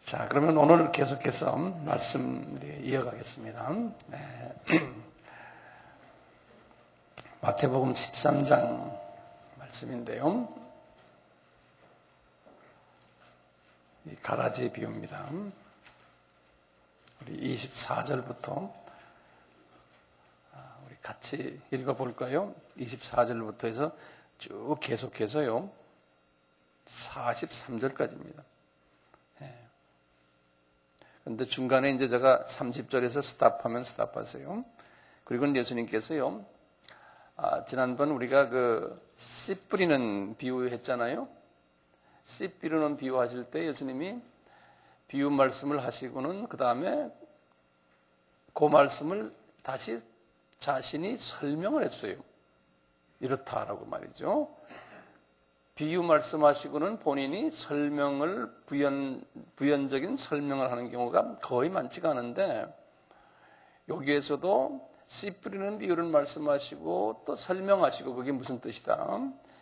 자, 그러면 오늘 계속해서 말씀을 이어가겠습니다. 마태복음 13장 말씀인데요. 이 가라지 비유입니다. 우리 24절부터 우리 같이 읽어볼까요? 24절부터 해서 쭉 계속해서요. 43절까지입니다. 그런데 중간에 이제 제가 30절에서 스탑하면 스탑하세요. 그리고 예수님께서요, 지난번 우리가 씨 뿌리는 비유 했잖아요. 씨 뿌리는 비유 하실 때 예수님이 비유 말씀을 하시고는 그 다음에 그 말씀을 다시 자신이 설명을 했어요. 이렇다라고 말이죠. 비유 말씀하시고는 본인이 설명을 부연적인 설명을 하는 경우가 거의 많지가 않은데 여기에서도 씨 뿌리는 비유를 말씀하시고 또 설명하시고 그게 무슨 뜻이다.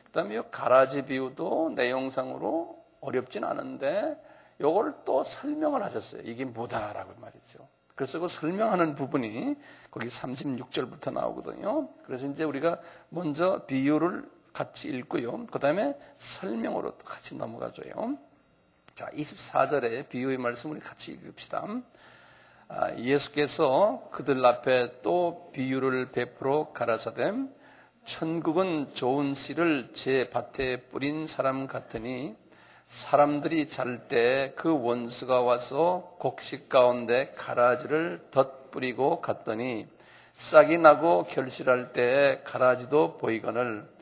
그 다음에 가라지 비유도 내용상으로 어렵진 않은데 요걸 또 설명을 하셨어요. 이게 뭐다라고 말이죠. 그래서 그 설명하는 부분이 거기 36절부터 나오거든요. 그래서 이제 우리가 먼저 비유를 같이 읽고요. 그 다음에 설명으로 또 같이 넘어가줘요. 자, 24절에 비유의 말씀을 같이 읽읍시다. 예수께서 그들 앞에 또 비유를 베풀어 가라사대 천국은 좋은 씨를 제 밭에 뿌린 사람 같으니 사람들이 잘 때 그 원수가 와서 곡식 가운데 가라지를 덧뿌리고 갔더니 싹이 나고 결실할 때에 가라지도 보이거늘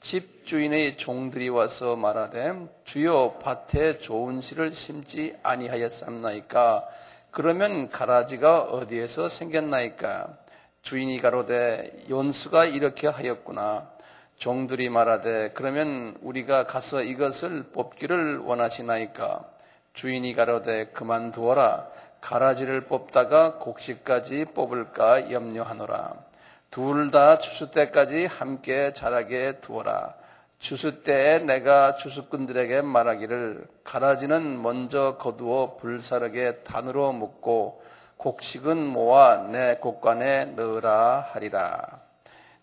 집주인의 종들이 와서 말하되 주여 밭에 좋은 씨를 심지 아니하였삼나이까. 그러면 가라지가 어디에서 생겼나이까. 주인이 가로되 원수가 이렇게 하였구나. 종들이 말하되 그러면 우리가 가서 이것을 뽑기를 원하시나이까. 주인이 가로되 그만두어라. 가라지를 뽑다가 곡식까지 뽑을까 염려하노라. 둘 다 추수 때까지 함께 자라게 두어라. 추수 때에 내가 추수꾼들에게 말하기를 가라지는 먼저 거두어 불사르게 단으로 묶고 곡식은 모아 내 곡간에 넣으라 하리라.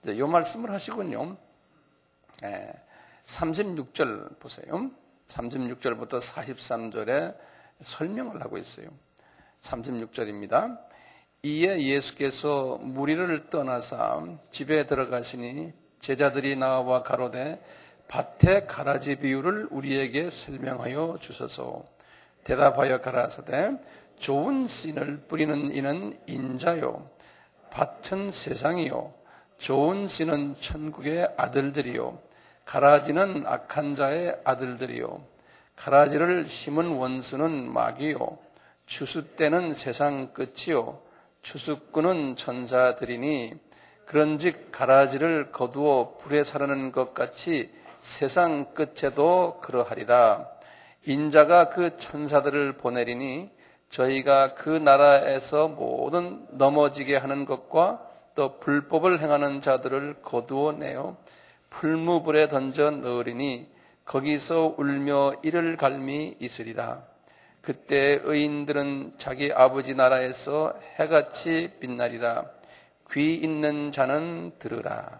이제 이 말씀을 하시군요. 36절 보세요. 36절부터 43절에 설명을 하고 있어요. 36절입니다. 이에 예수께서 무리를 떠나사 집에 들어가시니 제자들이 나와 가로되 밭의 가라지 비유를 우리에게 설명하여 주소서. 대답하여 가라사대 좋은 씨를 뿌리는 이는 인자요 밭은 세상이요 좋은 씨는 천국의 아들들이요 가라지는 악한 자의 아들들이요 가라지를 심은 원수는 마귀요 추수 때는 세상 끝이요 추수꾼은 천사들이니 그런즉 가라지를 거두어 불에 사르는 것 같이 세상 끝에도 그러하리라. 인자가 그 천사들을 보내리니 저희가 그 나라에서 모든 넘어지게 하는 것과 또 불법을 행하는 자들을 거두어 내어 풀무불에 던져 넣으리니 거기서 울며 이를 갈미 있으리라. 그때 의인들은 자기 아버지 나라에서 해같이 빛나리라. 귀 있는 자는 들으라.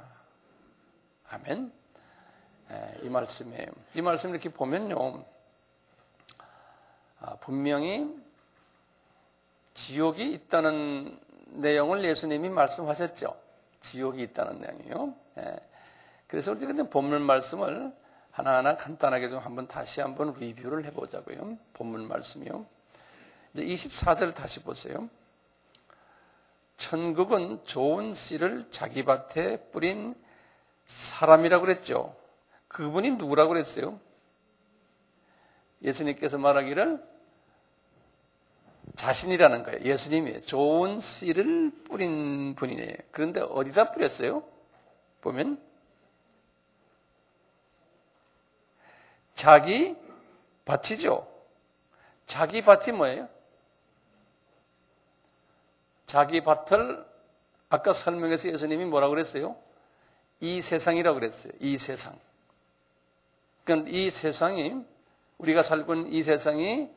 아멘. 이 말씀이에요. 이 말씀 이렇게 보면요, 분명히 지옥이 있다는 내용을 예수님이 말씀하셨죠. 지옥이 있다는 내용이요. 그래서 우리 그냥 본문 말씀을 하나하나 간단하게 좀 다시 한번 리뷰를 해보자고요. 본문 말씀이요. 이제 24절 다시 보세요. 천국은 좋은 씨를 자기 밭에 뿌린 사람이라고 그랬죠. 그분이 누구라고 그랬어요? 예수님께서 말하기를 자신이라는 거예요. 예수님이 좋은 씨를 뿌린 분이네요. 그런데 어디다 뿌렸어요? 보면 자기 밭이죠. 자기 밭이 뭐예요? 자기 밭을 아까 설명해서 예수님이 뭐라고 그랬어요? 이 세상이라고 그랬어요. 이 세상. 그러니까 이 세상이, 우리가 살고 있는 이 세상이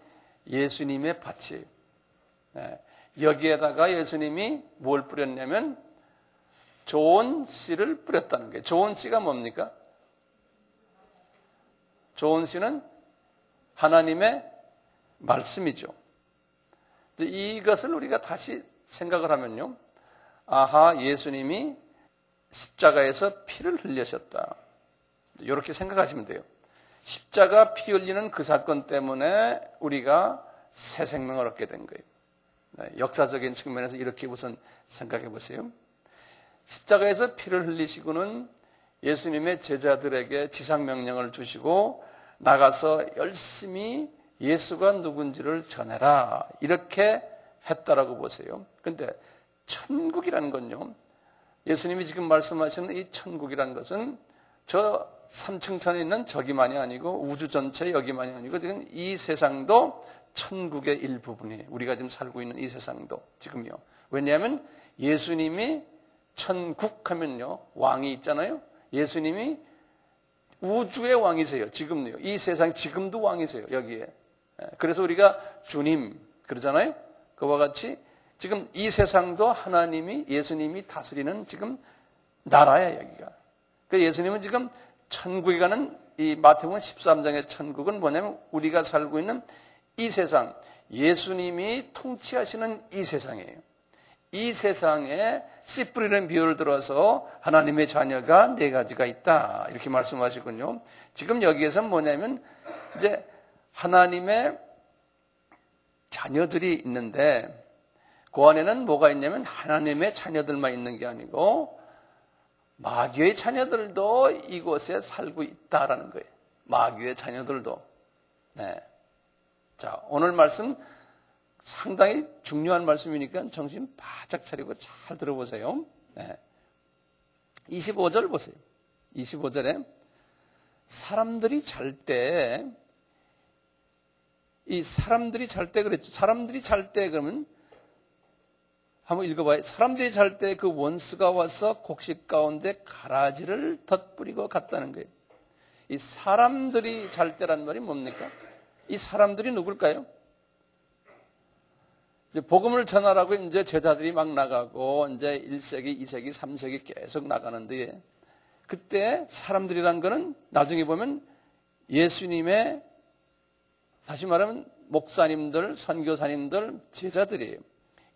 예수님의 밭이에요. 여기에다가 예수님이 뭘 뿌렸냐면 좋은 씨를 뿌렸다는 거예요. 좋은 씨가 뭡니까? 좋은 씨는 하나님의 말씀이죠. 이것을 우리가 다시 생각을 하면요. 아하, 예수님이 십자가에서 피를 흘리셨다. 이렇게 생각하시면 돼요. 십자가 피 흘리는 그 사건 때문에 우리가 새 생명을 얻게 된 거예요. 역사적인 측면에서 이렇게 우선 생각해 보세요. 십자가에서 피를 흘리시고는 예수님의 제자들에게 지상명령을 주시고 나가서 열심히 예수가 누군지를 전해라. 이렇게 했다라고 보세요. 그런데 천국이라는 건요. 예수님이 지금 말씀하시는 이 천국이라는 것은 저 3층천에 있는 저기만이 아니고 우주 전체 여기만이 아니고 지금 이 세상도 천국의 일부분이에요. 우리가 지금 살고 있는 이 세상도 지금요. 왜냐하면 예수님이 천국 하면요. 왕이 있잖아요. 예수님이 우주의 왕이세요. 지금요. 이 세상 지금도 왕이세요. 여기에. 그래서 우리가 주님 그러잖아요. 그와 같이 지금 이 세상도 하나님이 예수님이 다스리는 지금 나라예요. 여기가. 그래서 예수님은 지금 천국에 가는 이 마태복음 13장의 천국은 뭐냐면 우리가 살고 있는 이 세상, 예수님이 통치하시는 이 세상이에요. 이 세상에 씨 뿌리는 비유를 들어서 하나님의 자녀가 네 가지가 있다. 이렇게 말씀하시군요. 지금 여기에서는 뭐냐면 이제 하나님의 자녀들이 있는데 그 안에는 뭐가 있냐면 하나님의 자녀들만 있는 게 아니고 마귀의 자녀들도 이곳에 살고 있다라는 거예요. 마귀의 자녀들도. 네. 자, 오늘 말씀 상당히 중요한 말씀이니까 정신 바짝 차리고 잘 들어보세요. 네. 25절 보세요. 25절에 사람들이 잘 때, 이 사람들이 잘 때 그랬죠. 사람들이 잘 때 그러면 한번 읽어봐요. 사람들이 잘 때 그 원수가 와서 곡식 가운데 가라지를 덧뿌리고 갔다는 거예요. 이 사람들이 잘 때란 말이 뭡니까? 이 사람들이 누굴까요? 이제 복음을 전하라고 이제 제자들이 막 나가고 이제 1세기, 2세기, 3세기 계속 나가는데 그때 사람들이란 거는 나중에 보면 예수님의 다시 말하면 목사님들, 선교사님들, 제자들이에요.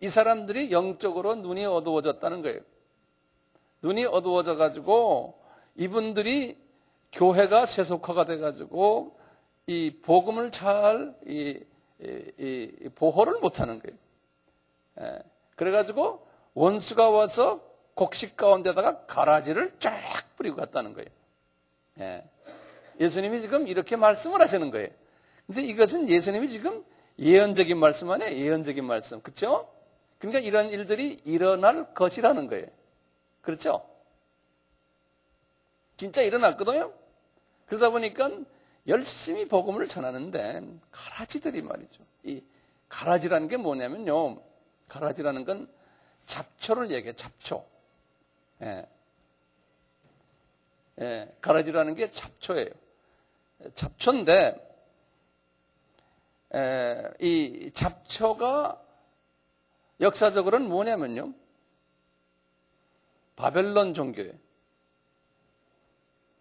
이 사람들이 영적으로 눈이 어두워졌다는 거예요. 눈이 어두워져 가지고 이분들이 교회가 세속화가 돼 가지고 이 복음을 잘 보호를 못하는 거예요. 그래가지고 원수가 와서 곡식 가운데다가 가라지를 쫙 뿌리고 갔다는 거예요. 예수님이 지금 이렇게 말씀을 하시는 거예요. 근데 이것은 예수님이 지금 예언적인 말씀 아니에요. 예언적인 말씀. 그렇죠? 그러니까 이런 일들이 일어날 것이라는 거예요. 그렇죠? 진짜 일어났거든요. 그러다 보니까 열심히 복음을 전하는데 가라지들이 말이죠. 이 가라지라는 게 뭐냐면요. 가라지라는 건 잡초를 얘기해요. 잡초. 가라지라는 게 잡초예요. 잡초인데 이 잡초가 역사적으로는 뭐냐면요. 바벨론 종교예요.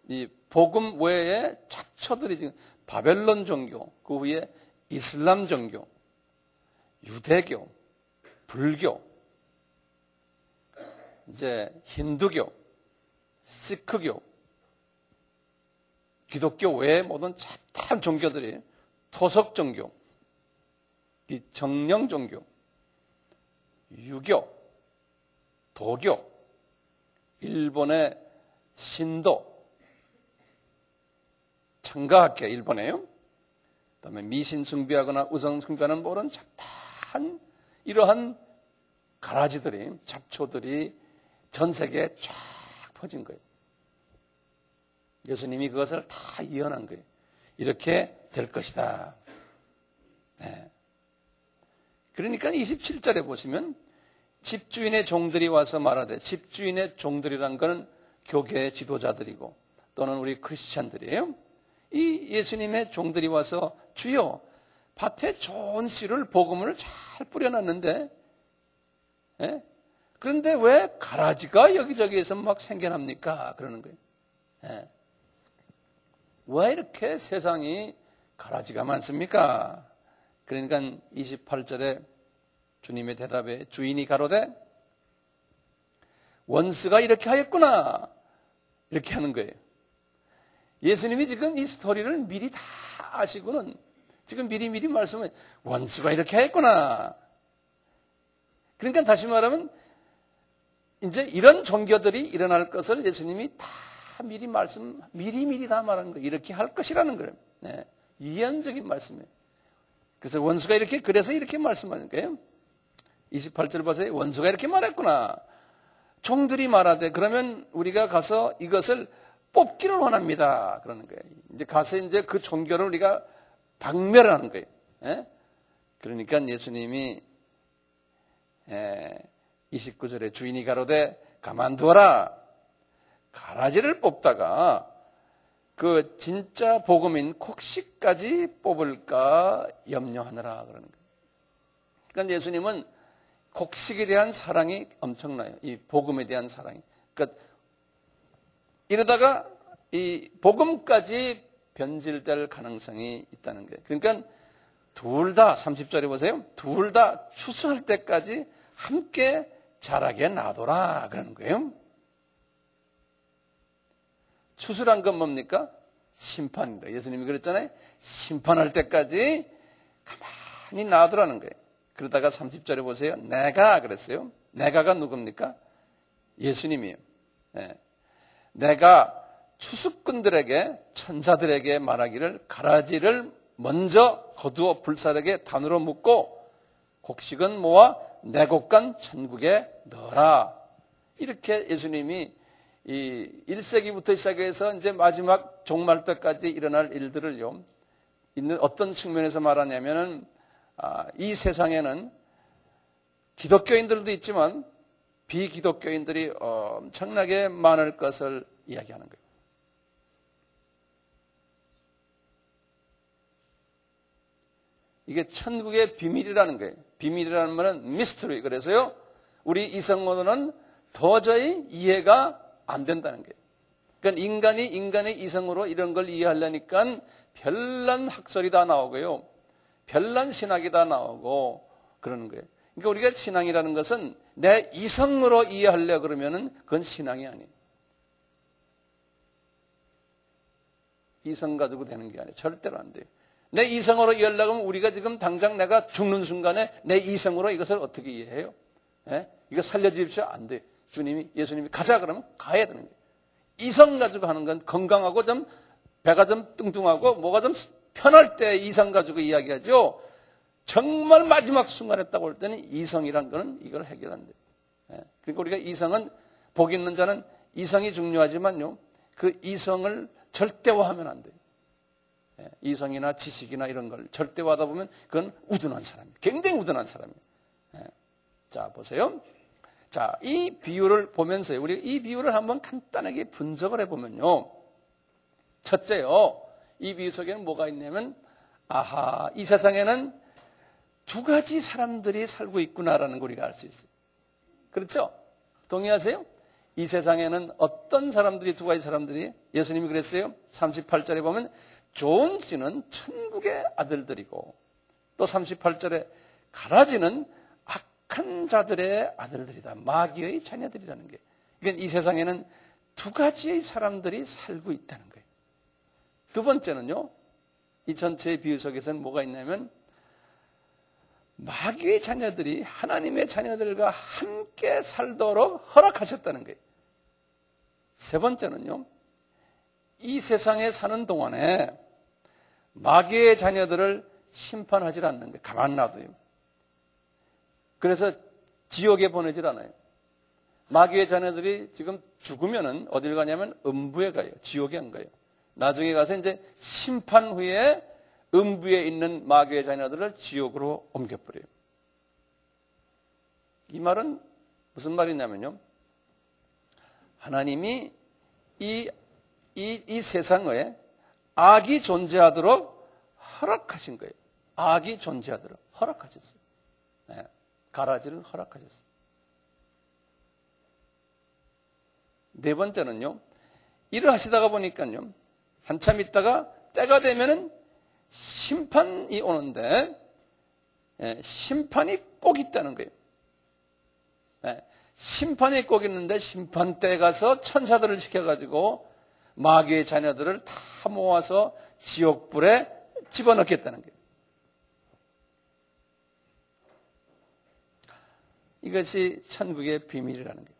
이 복음 외에 잡초들이 지금 바벨론 종교, 그 후에 이슬람 종교, 유대교, 불교, 이제 힌두교, 시크교, 기독교 외에 모든 잡다한 종교들이 토속 종교, 이 정령 종교, 유교, 도교, 일본의 신도, 청가학계 일본에요. 그다음에 미신 숭배하거나 우상 숭배하는 모든 잡다한 이러한 가라지들이 잡초들이 전 세계에 쫙 퍼진 거예요. 예수님이 그것을 다 예언한 거예요. 이렇게 될 것이다. 네. 그러니까 27절에 보시면 집주인의 종들이 와서 말하되, 집주인의 종들이란 것은 교계의 지도자들이고 또는 우리 크리스찬들이에요. 이 예수님의 종들이 와서 주여 밭에 좋은 씨를 복음을 잘 뿌려놨는데, 예? 그런데 왜 가라지가 여기저기에서 막 생겨납니까? 그러는 거예요. 예. 왜 이렇게 세상이 가라지가 많습니까? 그러니까 28절에 주님의 대답에 주인이 가로되 원수가 이렇게 하였구나, 이렇게 하는 거예요. 예수님이 지금 이 스토리를 미리 다 아시고는 지금 미리 말씀을 원수가 이렇게 하였구나. 그러니까 다시 말하면 이제 이런 종교들이 일어날 것을 예수님이 다 미리 다 말한 거예요. 이렇게 할 것이라는 거예요. 네. 예언적인 말씀이에요. 그래서 원수가 그래서 이렇게 말씀하는 거예요. 28절 보세요. 원수가 이렇게 말했구나. 종들이 말하되 그러면 우리가 가서 이것을 뽑기를 원합니다. 그러는 거예요. 이제 가서 이제 그 종교를 우리가 박멸하는 거예요. 예? 그러니까 예수님이 29절에 주인이 가로되 가만두어라. 가라지를 뽑다가 그 진짜 복음인 곡식까지 뽑을까 염려하느라 그러는 거예요. 그러니까 예수님은 곡식에 대한 사랑이 엄청나요. 이 복음에 대한 사랑이. 그러니까 이러다가 이 복음까지 변질될 가능성이 있다는 거예요. 그러니까 둘 다 30절에 보세요. 둘 다 추수할 때까지 함께 자라게 놔둬라 그러는 거예요. 추수란 건 뭡니까? 심판입니다. 예수님이 그랬잖아요. 심판할 때까지 가만히 놔두라는 거예요. 그러다가 30절에 보세요. 내가 그랬어요. 내가가 누굽니까? 예수님이에요. 네. 내가 추수꾼들에게 천사들에게 말하기를 가라지를 먼저 거두어 불사르게 단으로 묶고 곡식은 모아 내 곳간 천국에 넣어라. 이렇게 예수님이 이 1세기부터 시작해서 이제 마지막 종말 때까지 일어날 일들을요, 있는 어떤 측면에서 말하냐면은, 이 세상에는 기독교인들도 있지만 비기독교인들이 엄청나게 많을 것을 이야기하는 거예요. 이게 천국의 비밀이라는 거예요. 비밀이라는 말은 미스터리. 그래서요, 우리 이성으로는 도저히 이해가 안 된다는 거예요. 그러니까 인간이 인간의 이성으로 이런 걸 이해하려니까 별난 학설이 다 나오고요, 별난 신학이 다 나오고 그러는 거예요. 그러니까 우리가 신앙이라는 것은 내 이성으로 이해하려 그러면은 그건 신앙이 아니에요. 이성 가지고 되는 게 아니에요. 절대로 안 돼요. 내 이성으로 이해하려고 하면 우리가 지금 당장 내가 죽는 순간에 내 이성으로 이것을 어떻게 이해해요? 예? 이거 살려주십시오? 안 돼요. 예수님이 가자 그러면 가야 되는 거예요. 이성 가지고 하는 건 건강하고 좀 배가 좀 뚱뚱하고 뭐가 좀 편할 때 이성 가지고 이야기하죠. 정말 마지막 순간에 딱 올 때는 이성이란 거는 이걸 해결한대요. 그러니까 우리가 이성은, 복 있는 자는 이성이 중요하지만요, 그 이성을 절대화하면 안 돼요. 이성이나 지식이나 이런 걸 절대화하다 보면 그건 우둔한 사람이에요. 굉장히 우둔한 사람이에요. 자, 보세요. 자, 이 비유를 보면서 우리 이 비유를 한번 간단하게 분석을 해보면요, 첫째요, 이 비유 속에는 뭐가 있냐면, 이 세상에는 두 가지 사람들이 살고 있구나라는 걸 우리가 알 수 있어요. 그렇죠? 동의하세요? 이 세상에는 어떤 사람들이, 두 가지 사람들이, 예수님이 그랬어요. 38절에 보면 좋은 씨는 천국의 아들들이고, 또 38절에 가라지는 악한 자들의 아들들이다. 마귀의 자녀들이라는 게. 그러니까 이 세상에는 두 가지의 사람들이 살고 있다는 거예요. 두 번째는요, 이 전체의 비유 속에서는 뭐가 있냐면, 마귀의 자녀들이 하나님의 자녀들과 함께 살도록 허락하셨다는 거예요. 세 번째는요, 이 세상에 사는 동안에 마귀의 자녀들을 심판하지 않는 거예요. 가만 놔둬요. 그래서 지옥에 보내질 않아요. 마귀의 자녀들이 지금 죽으면은 어딜 가냐면 음부에 가요. 지옥에 안 가요. 나중에 가서 이제 심판 후에 음부에 있는 마귀의 자녀들을 지옥으로 옮겨버려요. 이 말은 무슨 말이냐면요, 하나님이 이 세상에 악이 존재하도록 허락하신 거예요. 악이 존재하도록 허락하셨어요. 네, 가라지를 허락하셨어요. 네 번째는요, 일을 하시다가 보니까요, 한참 있다가 때가 되면은 심판이 오는데, 심판이 꼭 있다는 거예요. 심판이 꼭 있는데 심판 때 가서 천사들을 시켜가지고 마귀의 자녀들을 다 모아서 지옥불에 집어넣겠다는 거예요. 이것이 천국의 비밀이라는 거예요.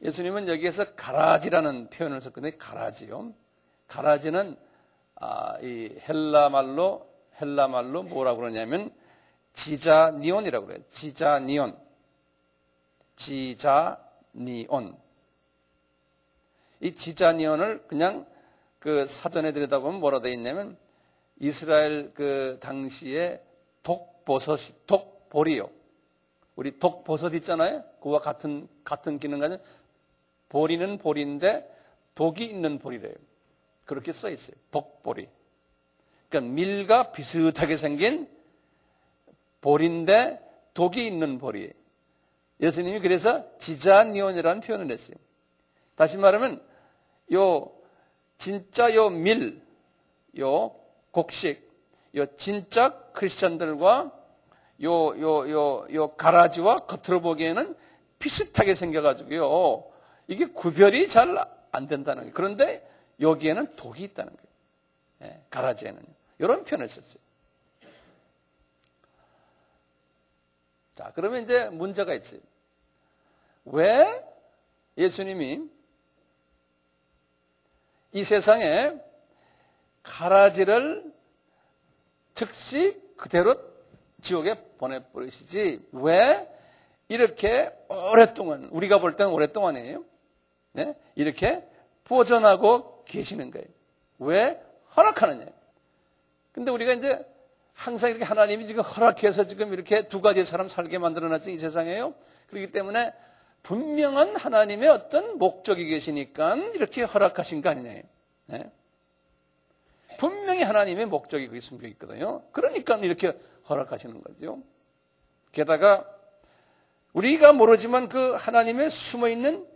예수님은 여기에서 가라지라는 표현을 썼거든요. 가라지요. 가라지는 이 헬라 말로 뭐라고 그러냐면 지자니온이라고 그래요. 지자니온. 이 지자니온을 그냥 그 사전에 들여다보면 뭐라 되어 있냐면 이스라엘 그 당시에 독보리요. 우리 독버섯 있잖아요. 그와 같은 기능 가진 보리는 보리인데 독이 있는 보리래요. 그렇게 써 있어요. 독보리. 그러니까 밀과 비슷하게 생긴 보리인데 독이 있는 보리예요. 예수님이 그래서 지자니온이라는 표현을 했어요. 다시 말하면 진짜 밀, 곡식, 진짜 크리스찬들과 가라지와 겉으로 보기에는 비슷하게 생겨가지고요. 이게 구별이 잘 안 된다는 거예요. 그런데 여기에는 독이 있다는 거예요. 가라지에는. 이런 표현을 썼어요. 자, 그러면 이제 문제가 있어요. 왜 예수님이 이 세상에 가라지를 즉시 그대로 지옥에 보내버리시지 왜 이렇게 오랫동안, 우리가 볼 때는 오랫동안이에요. 네? 이렇게 보존하고 계시는 거예요. 왜 허락하느냐. 근데 우리가 이제 항상 이렇게 하나님이 지금 허락해서 지금 이렇게 두 가지의 사람 살게 만들어놨지 이 세상에요. 그렇기 때문에 분명한 하나님의 어떤 목적이 계시니까 이렇게 허락하신 거 아니냐요. 네? 분명히 하나님의 목적이 거기 숨겨 있거든요. 그러니까 이렇게 허락하시는 거죠. 게다가 우리가 모르지만 그 하나님의 숨어있는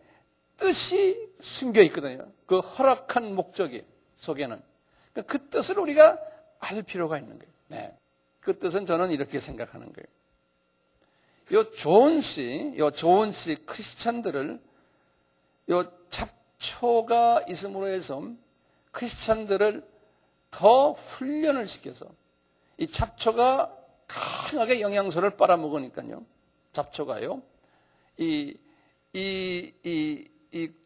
뜻이 숨겨 있거든요. 그 허락한 목적이 속에는. 그 뜻을 우리가 알 필요가 있는 거예요. 네. 그 뜻은 저는 이렇게 생각하는 거예요. 요 좋은 씨 크리스찬들을 잡초가 있음으로 해서 크리스찬들을 더 훈련을 시켜서 이 잡초가 강하게 영양소를 빨아먹으니까요. 잡초가요. 이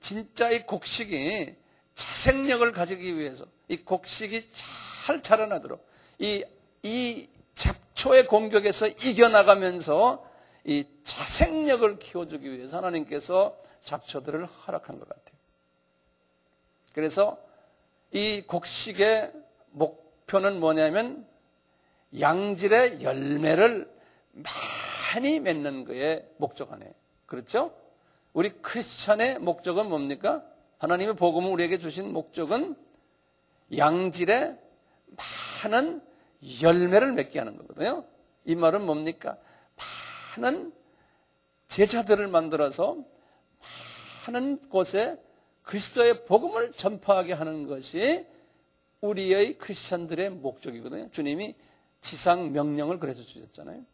진짜의 곡식이 자생력을 가지기 위해서 이 곡식이 잘 자라나도록 이 잡초의 공격에서 이겨나가면서 이 자생력을 키워주기 위해서 하나님께서 잡초들을 허락한 것 같아요. 그래서 이 곡식의 목표는 뭐냐면 양질의 열매를 많이 맺는 거에 목적 안에. 그렇죠? 우리 크리스찬의 목적은 뭡니까? 하나님의 복음을 우리에게 주신 목적은 양질의 많은 열매를 맺게 하는 거거든요. 이 말은 뭡니까? 많은 제자들을 만들어서 많은 곳에 그리스도의 복음을 전파하게 하는 것이 우리의 크리스찬들의 목적이거든요. 주님이 지상 명령을 그래서 주셨잖아요.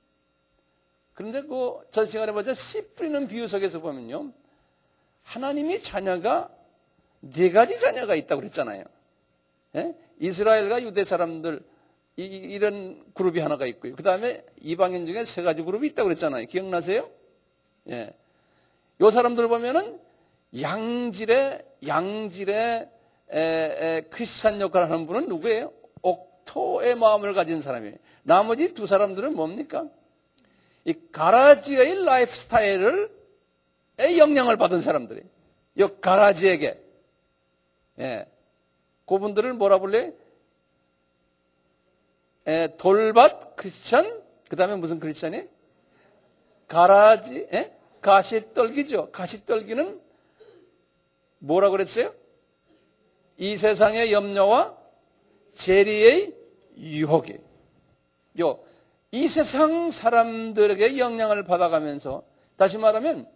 그런데 저 시간에 보자 씨 뿌리는 비유 속에서 보면요. 하나님이 자녀가 4가지 자녀가 있다고 그랬잖아요. 예? 이스라엘과 유대 사람들 이런 그룹이 하나가 있고요. 그 다음에 이방인 중에 3가지 그룹이 있다고 그랬잖아요. 기억나세요? 예. 요 사람들 보면은 양질의 크리스찬 역할을 하는 분은 누구예요? 옥토의 마음을 가진 사람이에요. 나머지 2 사람들은 뭡니까? 이 가라지의 라이프 스타일의 영향을 받은 사람들이에요. 이 가라지에게. 예. 그분들을 뭐라 불러요? 돌밭 크리스찬, 그 다음에 무슨 크리스찬이? 가라지, 가시떨기죠. 가시떨기는 뭐라 그랬어요? 이 세상의 염려와 재리의 유혹이에요. 이 세상 사람들에게 영향을 받아가면서, 다시 말하면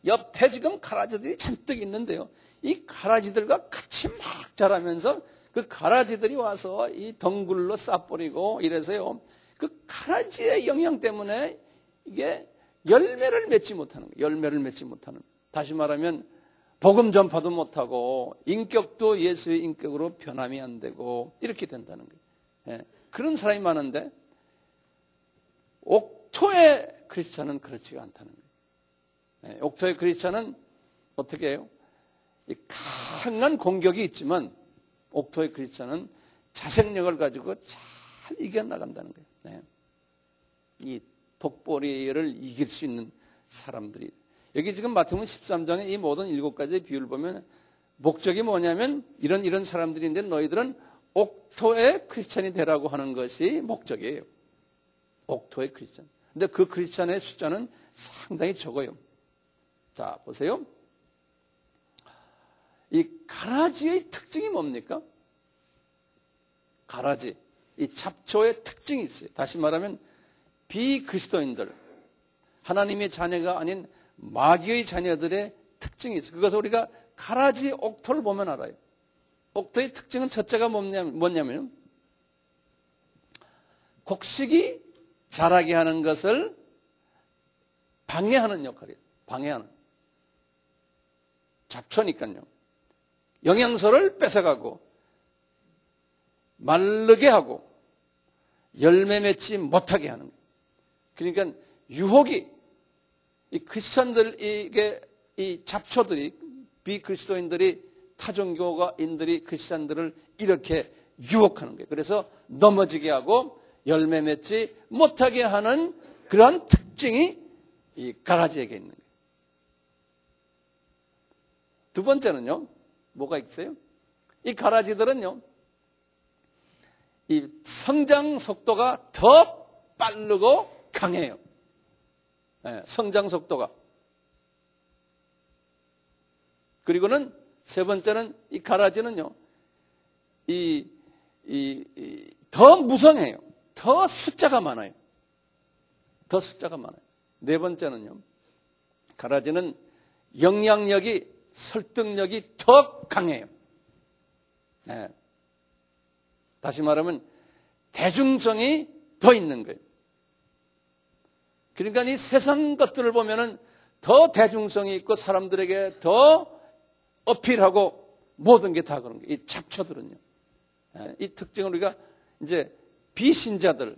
옆에 지금 가라지들이 잔뜩 있는데요. 이 가라지들과 같이 막 자라면서 그 가라지들이 와서 이 덩굴로 싸버리고 이래서요. 그 가라지의 영향 때문에 이게 열매를 맺지 못하는 거예요. 열매를 맺지 못하는. 다시 말하면 복음 전파도 못하고 인격도 예수의 인격으로 변함이 안 되고 이렇게 된다는 거예요. 예. 그런 사람이 많은데 옥토의 크리스찬은 그렇지가 않다는 거예요. 예. 옥토의 크리스찬은 어떻게 해요? 강한 공격이 있지만 옥토의 크리스찬은 자생력을 가지고 잘 이겨나간다는 거예요. 네. 이 독보리를 이길 수 있는 사람들이. 여기 지금 마태복음 13장에 이 모든 7가지의 비유를 보면 목적이 뭐냐면 이런 사람들인데 너희들은 옥토의 크리스찬이 되라고 하는 것이 목적이에요. 옥토의 크리스찬. 근데 그 크리스찬의 숫자는 상당히 적어요. 자, 보세요. 이 가라지의 특징이 뭡니까? 가라지, 이 잡초의 특징이 있어요. 다시 말하면 비그리스도인들, 하나님의 자녀가 아닌 마귀의 자녀들의 특징이 있어요. 그것을 우리가 가라지 옥토를 보면 알아요. 옥토의 특징은 첫째가 뭐냐면 곡식이 자라게 하는 것을 방해하는 역할이에요. 방해하는. 잡초니까요. 영양소를 뺏어가고 마르게 하고 열매 맺지 못하게 하는 거예요. 그러니까 유혹이 이 크리스천들에게 이 잡초들이 비그리스도인들이 타종교가인들이 크리스천들을 이렇게 유혹하는 거예요. 그래서 넘어지게 하고 열매 맺지 못하게 하는 그런 특징이 이 가라지에게 있는 거예요. 두 번째는요. 뭐가 있어요? 이 가라지들은요, 이 성장 속도가 더 빠르고 강해요. 네, 성장 속도가. 그리고는 세 번째는 이 가라지는요, 더 무성해요. 더 숫자가 많아요. 더 숫자가 많아요. 네 번째는요, 가라지는 영향력이 설득력이 더 강해요. 네. 다시 말하면 대중성이 더 있는 거예요. 그러니까 이 세상 것들을 보면은 더 대중성이 있고 사람들에게 더 어필하고 모든 게 다 그런 거예요. 이 잡초들은요. 네. 이 특징을 우리가 이제 비신자들,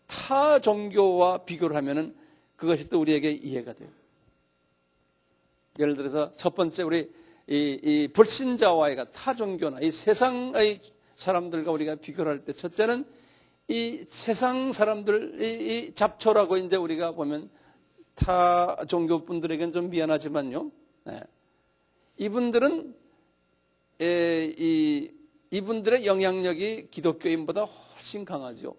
타 종교와 비교를 하면은 그것이 또 우리에게 이해가 돼요. 예를 들어서 첫 번째 우리 이 불신자와의 타종교나 이 세상의 사람들과 우리가 비교를 할 때 첫째는 이 세상 사람들 이 잡초라고 이제 우리가 보면 타종교 분들에게는 좀 미안하지만요. 네. 이분들은 이분들의 영향력이 기독교인보다 훨씬 강하죠.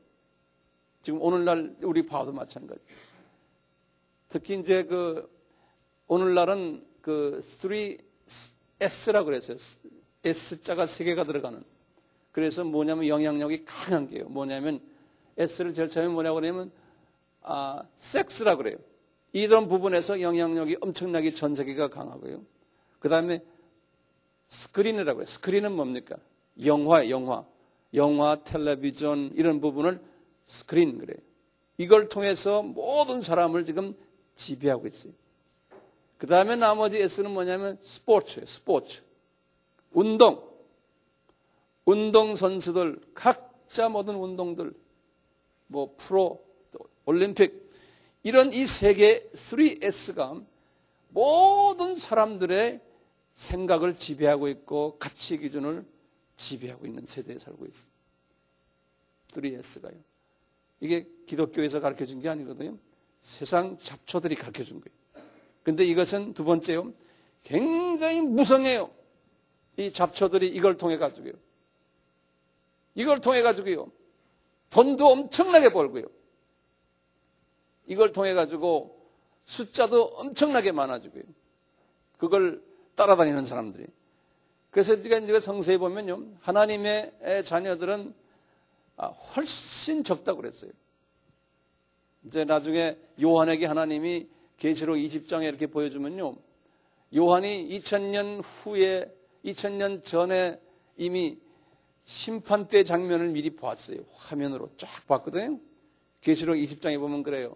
지금 오늘날 우리 봐도 마찬가지. 특히 이제 오늘날은 3S라고 그랬어요. S자가 3개가 들어가는. 그래서 뭐냐면 영향력이 강한 게요. 뭐냐면 S를 제일 처음에 뭐냐고 그러냐면 섹스라고 그래요. 이런 부분에서 영향력이 엄청나게 전 세계가 강하고요. 그 다음에 스크린이라고 해요. 스크린은 뭡니까? 영화, 텔레비전 이런 부분을 스크린 그래요. 이걸 통해서 모든 사람을 지금 지배하고 있어요. 그 다음에 나머지 S는 뭐냐면 스포츠예요. 스포츠. 운동 선수들, 각자 모든 운동들, 프로, 올림픽, 이런 이 세계 3S가 모든 사람들의 생각을 지배하고 있고 가치 기준을 지배하고 있는 세대에 살고 있어요. 3S가요. 이게 기독교에서 가르쳐준 게 아니거든요. 세상 잡초들이 가르쳐준 거예요. 근데 이것은 두 번째요. 굉장히 무성해요. 이 잡초들이 이걸 통해 가지고요. 돈도 엄청나게 벌고요. 이걸 통해 가지고 숫자도 엄청나게 많아지고요. 그걸 따라다니는 사람들이. 그래서 우리가 성서에 보면요, 하나님의 자녀들은 훨씬 적다고 그랬어요. 이제 나중에 요한에게 하나님이 계시록 20장에 이렇게 보여주면요, 요한이 2000년 전에 이미 심판 때 장면을 미리 봤어요. 화면으로 쫙 봤거든요. 계시록 20장에 보면 그래요.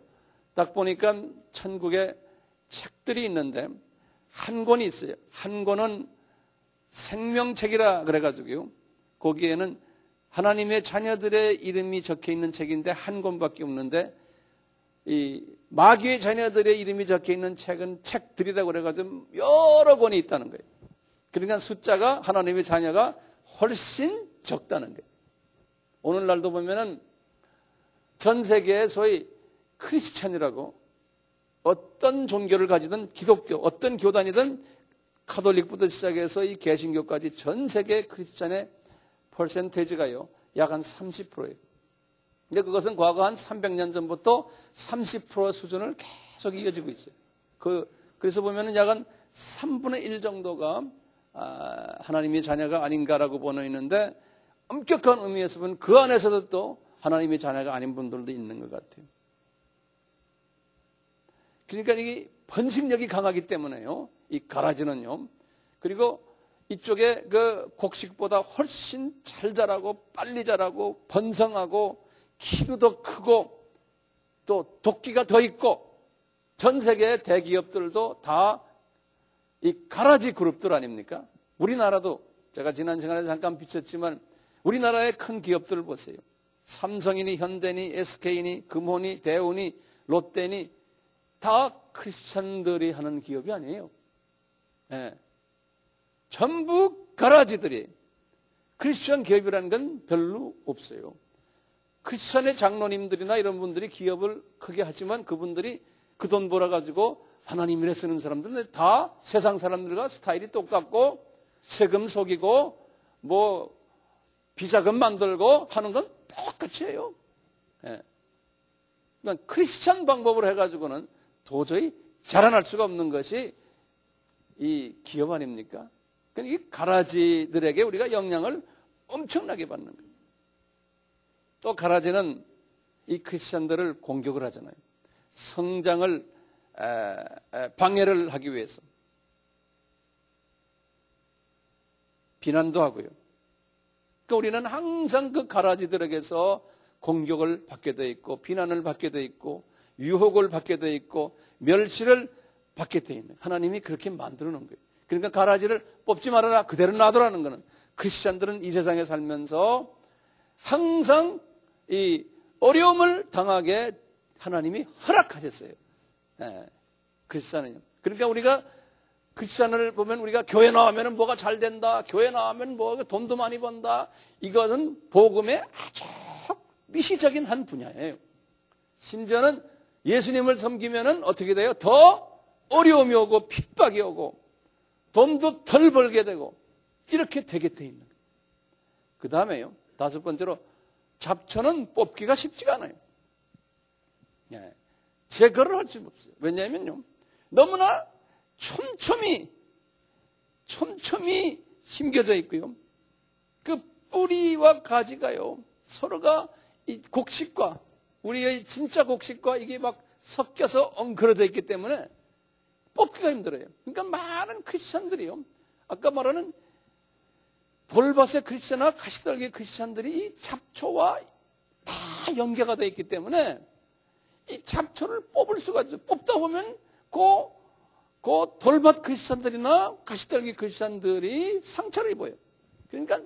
딱 보니까 천국에 책들이 있는데 한 권이 있어요. 한 권은 생명책이라 그래가지고요, 거기에는 하나님의 자녀들의 이름이 적혀 있는 책인데 한 권밖에 없는데, 이 마귀의 자녀들의 이름이 적혀 있는 책은 책들이라고 그래가지고 여러 권이 있다는 거예요. 그러니까 숫자가, 하나님의 자녀가 훨씬 적다는 거예요. 오늘날도 보면은 전 세계에 소위 크리스찬이라고, 어떤 종교를 가지든, 기독교, 어떤 교단이든 카톨릭부터 시작해서 이 개신교까지 전 세계 크리스찬의 퍼센테이지가요, 약 한 30%예요. 근데 그것은 과거 한 300년 전부터 30% 수준을 계속 이어지고 있어요. 그래서 보면은 약 한 3분의 1 정도가 하나님의 자녀가 아닌가라고 보여있는데, 엄격한 의미에서 보면 그 안에서도 또 하나님의 자녀가 아닌 분들도 있는 것 같아요. 그러니까 이게 번식력이 강하기 때문에요, 이 가라지는요. 그리고 이쪽에 그 곡식보다 훨씬 잘 자라고 빨리 자라고 번성하고 키도 크고 또 도끼가 더 있고, 전 세계의 대기업들도 다 이 가라지 그룹들 아닙니까? 우리나라도 제가 지난 시간에 잠깐 비쳤지만 우리나라의 큰 기업들을 보세요. 삼성이니 현대니 SK니 금호니 대우니 롯데니 다 크리스찬들이 하는 기업이 아니에요. 네. 전부 가라지들이. 크리스천 기업이라는 건 별로 없어요. 크리스천의 장로님들이나 이런 분들이 기업을 크게 하지만 그분들이 그 돈 벌어가지고 하나님 일에 쓰는 사람들은 다 세상 사람들과 스타일이 똑같고 세금 속이고 뭐 비자금 만들고 하는 건 똑같이 해요. 예. 그러니까 크리스천 방법으로 해가지고는 도저히 자라날 수가 없는 것이 이 기업 아닙니까? 그러니까 이 가라지들에게 우리가 영향을 엄청나게 받는 거예요. 또 가라지는 이 크리스천들을 공격을 하잖아요. 성장을 방해를 하기 위해서 비난도 하고요. 그러니까 우리는 항상 그 가라지들에게서 공격을 받게 돼 있고 비난을 받게 돼 있고 유혹을 받게 돼 있고 멸시를 받게 돼 있는, 하나님이 그렇게 만들어 놓은 거예요. 그러니까 가라지를 뽑지 말아라, 그대로 놔두라는 거는, 크리스찬들은 이 세상에 살면서 항상 이 어려움을 당하게 하나님이 허락하셨어요. 예, 크리스찬은요. 그러니까 우리가 크리스찬을 보면 우리가 교회 나오면 뭐가 잘 된다, 교회 나오면 뭐 돈도 많이 번다, 이거는 복음의 아주 미시적인 한 분야예요. 심지어는 예수님을 섬기면은 어떻게 돼요? 더 어려움이 오고 핍박이 오고 돈도 덜 벌게 되고 이렇게 되게 돼 있는 거예요. 그 다음에요, 5번째로 잡초는 뽑기가 쉽지가 않아요. 예, 제거를 할 수가 없어요. 왜냐하면요, 너무나 촘촘히 심겨져 있고요, 그 뿌리와 가지가요 서로가 이 곡식과 우리의 진짜 곡식과 이게 막 섞여서 엉클어져 있기 때문에 뽑기가 힘들어요. 그러니까 많은 크리스찬들이요, 아까 말하는 돌밭의 크리스찬과 가시떨기 크리스찬들이 이 잡초와 다 연계가 되어 있기 때문에 이 잡초를 뽑을 수가 없어요. 뽑다 보면 그 돌밭 크리스찬들이나 가시떨기 크리스찬들이 상처를 입어요. 그러니까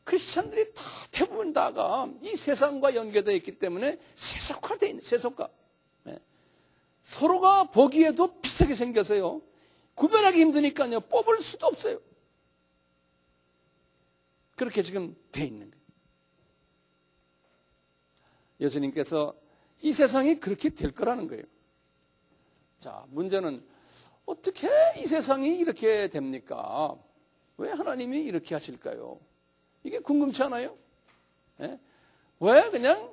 크리스찬들이 다 대부분 다가 이 세상과 연계되어 있기 때문에 세속화되어 있는, 세속화. 네. 서로가 보기에도 비슷하게 생겨서요, 구별하기 힘드니까요, 뽑을 수도 없어요. 그렇게 지금 돼 있는 거예요. 예수님께서 이 세상이 그렇게 될 거라는 거예요. 자, 문제는 어떻게 이 세상이 이렇게 됩니까? 왜 하나님이 이렇게 하실까요? 이게 궁금치 않아요? 네? 왜 그냥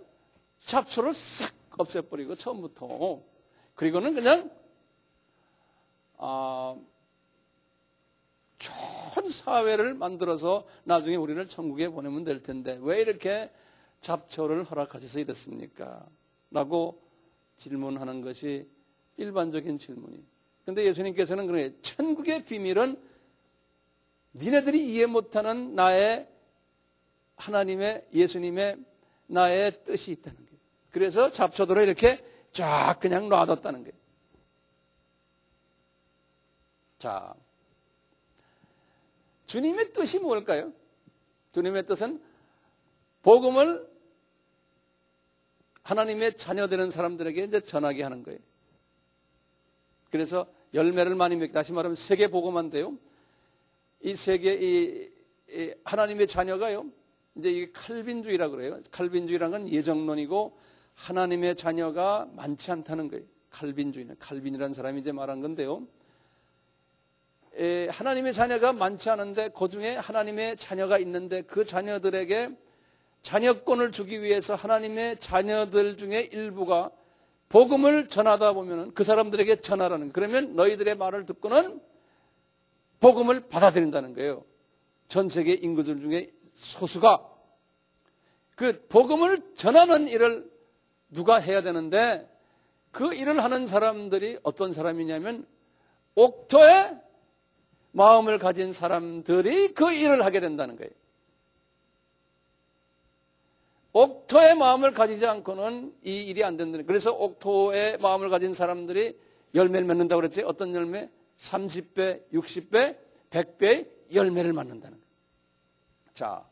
잡초를 싹 없애버리고 처음부터, 그리고는 그냥 좋은 사회를 만들어서 나중에 우리를 천국에 보내면 될 텐데 왜 이렇게 잡초를 허락하셔서 이랬습니까? 라고 질문하는 것이 일반적인 질문이에요. 그런데 예수님께서는 그래요. 천국의 비밀은 니네들이 이해 못하는 나의 하나님의 예수님의 나의 뜻이 있다는 거예요. 그래서 잡초들을 이렇게 쫙 그냥 놔뒀다는 거예요. 자, 주님의 뜻이 뭘까요? 주님의 뜻은 복음을 하나님의 자녀되는 사람들에게 이제 전하게 하는 거예요. 그래서 열매를 많이 맺게, 다시 말하면 세계 복음화인데요. 이 세계, 이 하나님의 자녀가요, 이제 이게 칼빈주의라고 그래요. 칼빈주의라는 건 예정론이고 하나님의 자녀가 많지 않다는 거예요. 칼빈주의는, 칼빈이라는 사람이 이제 말한 건데요. 하나님의 자녀가 많지 않은데 그 중에 하나님의 자녀가 있는데 그 자녀들에게 자녀권을 주기 위해서 하나님의 자녀들 중에 일부가 복음을 전하다 보면은 그 사람들에게 전하라는, 그러면 너희들의 말을 듣고는 복음을 받아들인다는 거예요. 전 세계 인구들 중에 소수가 그 복음을 전하는 일을 누가 해야 되는데 그 일을 하는 사람들이 어떤 사람이냐면 옥토의 마음을 가진 사람들이 그 일을 하게 된다는 거예요. 옥토의 마음을 가지지 않고는 이 일이 안 된다는 거예요. 그래서 옥토의 마음을 가진 사람들이 열매를 맺는다고 그랬지. 어떤 열매? 30배, 60배, 100배의 열매를 맺는다는 거예요. 자,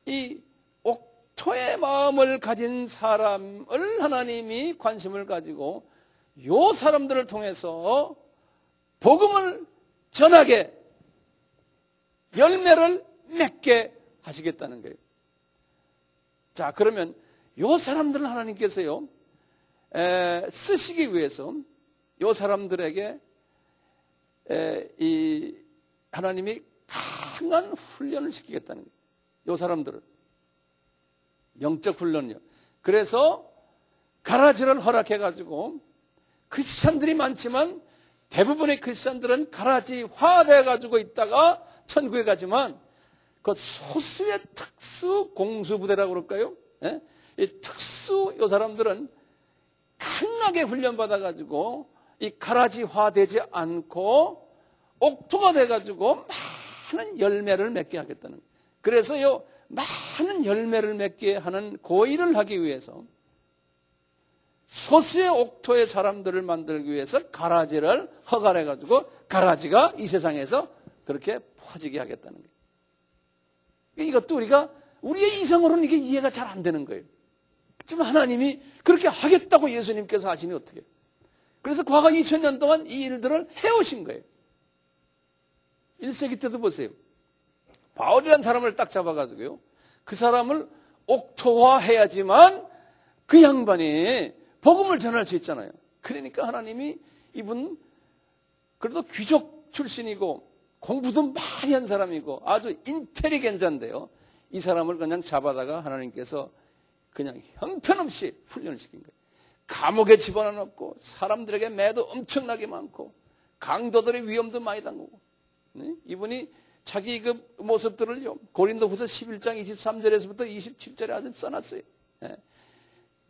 이 옥토의 마음을 가진 사람을 하나님이 관심을 가지고 요 사람들을 통해서 복음을 전하게 열매를 맺게 하시겠다는 거예요. 자, 그러면 요 사람들을 하나님께서요 쓰시기 위해서 요 사람들에게 이 하나님이 강한 훈련을 시키겠다는 거예요. 요 사람들을 영적 훈련이요. 그래서 가라지를 허락해가지고 크리스찬들이 많지만 대부분의 크리스찬들은 가라지화되어 가지고 있다가 천국에 가지만 그 소수의 특수 공수부대라고 그럴까요? 예? 이 특수 요 사람들은 강하게 훈련받아 가지고 이 가라지화되지 않고 옥토가 돼 가지고 많은 열매를 맺게 하겠다는 거예요. 그래서 요 많은 열매를 맺게 하는 그 일을 하기 위해서 소수의 옥토의 사람들을 만들기 위해서 가라지를 허가해 가지고 가라지가 이 세상에서 그렇게 퍼지게 하겠다는 거예요. 이것도 우리의 이성으로는 이게 이해가 잘 안 되는 거예요. 지금 하나님이 그렇게 하겠다고 예수님께서 하시니 어떻게? 그래서 과거 2000년 동안 이 일들을 해오신 거예요. 1세기 때도 보세요. 바울이라는 사람을 딱 잡아가지고요. 그 사람을 옥토화해야지만 그 양반이 복음을 전할 수 있잖아요. 그러니까 하나님이 이분 그래도 귀족 출신이고 공부도 많이 한 사람이고 아주 인텔리겐자인데요. 이 사람을 그냥 잡아다가 하나님께서 그냥 형편없이 훈련을 시킨 거예요. 감옥에 집어넣고 사람들에게 매도 엄청나게 많고 강도들의 위험도 많이 당하고, 네? 이분이 자기 그 모습들을요 고린도후서 11장 23절에서부터 27절에 아주 써놨어요. 네?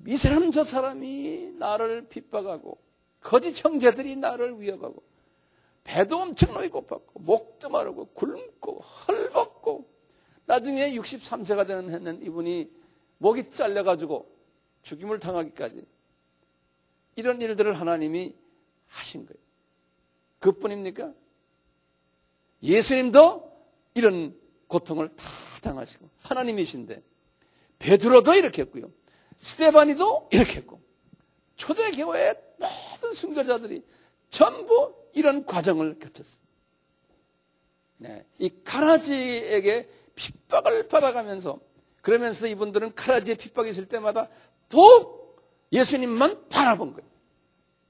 이 사람 저 사람이 나를 핍박하고 거짓 형제들이 나를 위협하고 배도 엄청나게 고팠고 목도 마르고 굶고 헐벗고 나중에 63세가 되는 해는 이분이 목이 잘려가지고 죽임을 당하기까지 이런 일들을 하나님이 하신 거예요. 그뿐입니까? 예수님도 이런 고통을 다 당하시고 하나님이신데 베드로도 이렇게 했고요. 스데반이도 이렇게 했고 초대교회의 모든 순교자들이 전부 이런 과정을 거쳤어요. 네, 이 가라지에게 핍박을 받아가면서 그러면서 이분들은 가라지에 핍박이 있을 때마다 더욱 예수님만 바라본 거예요.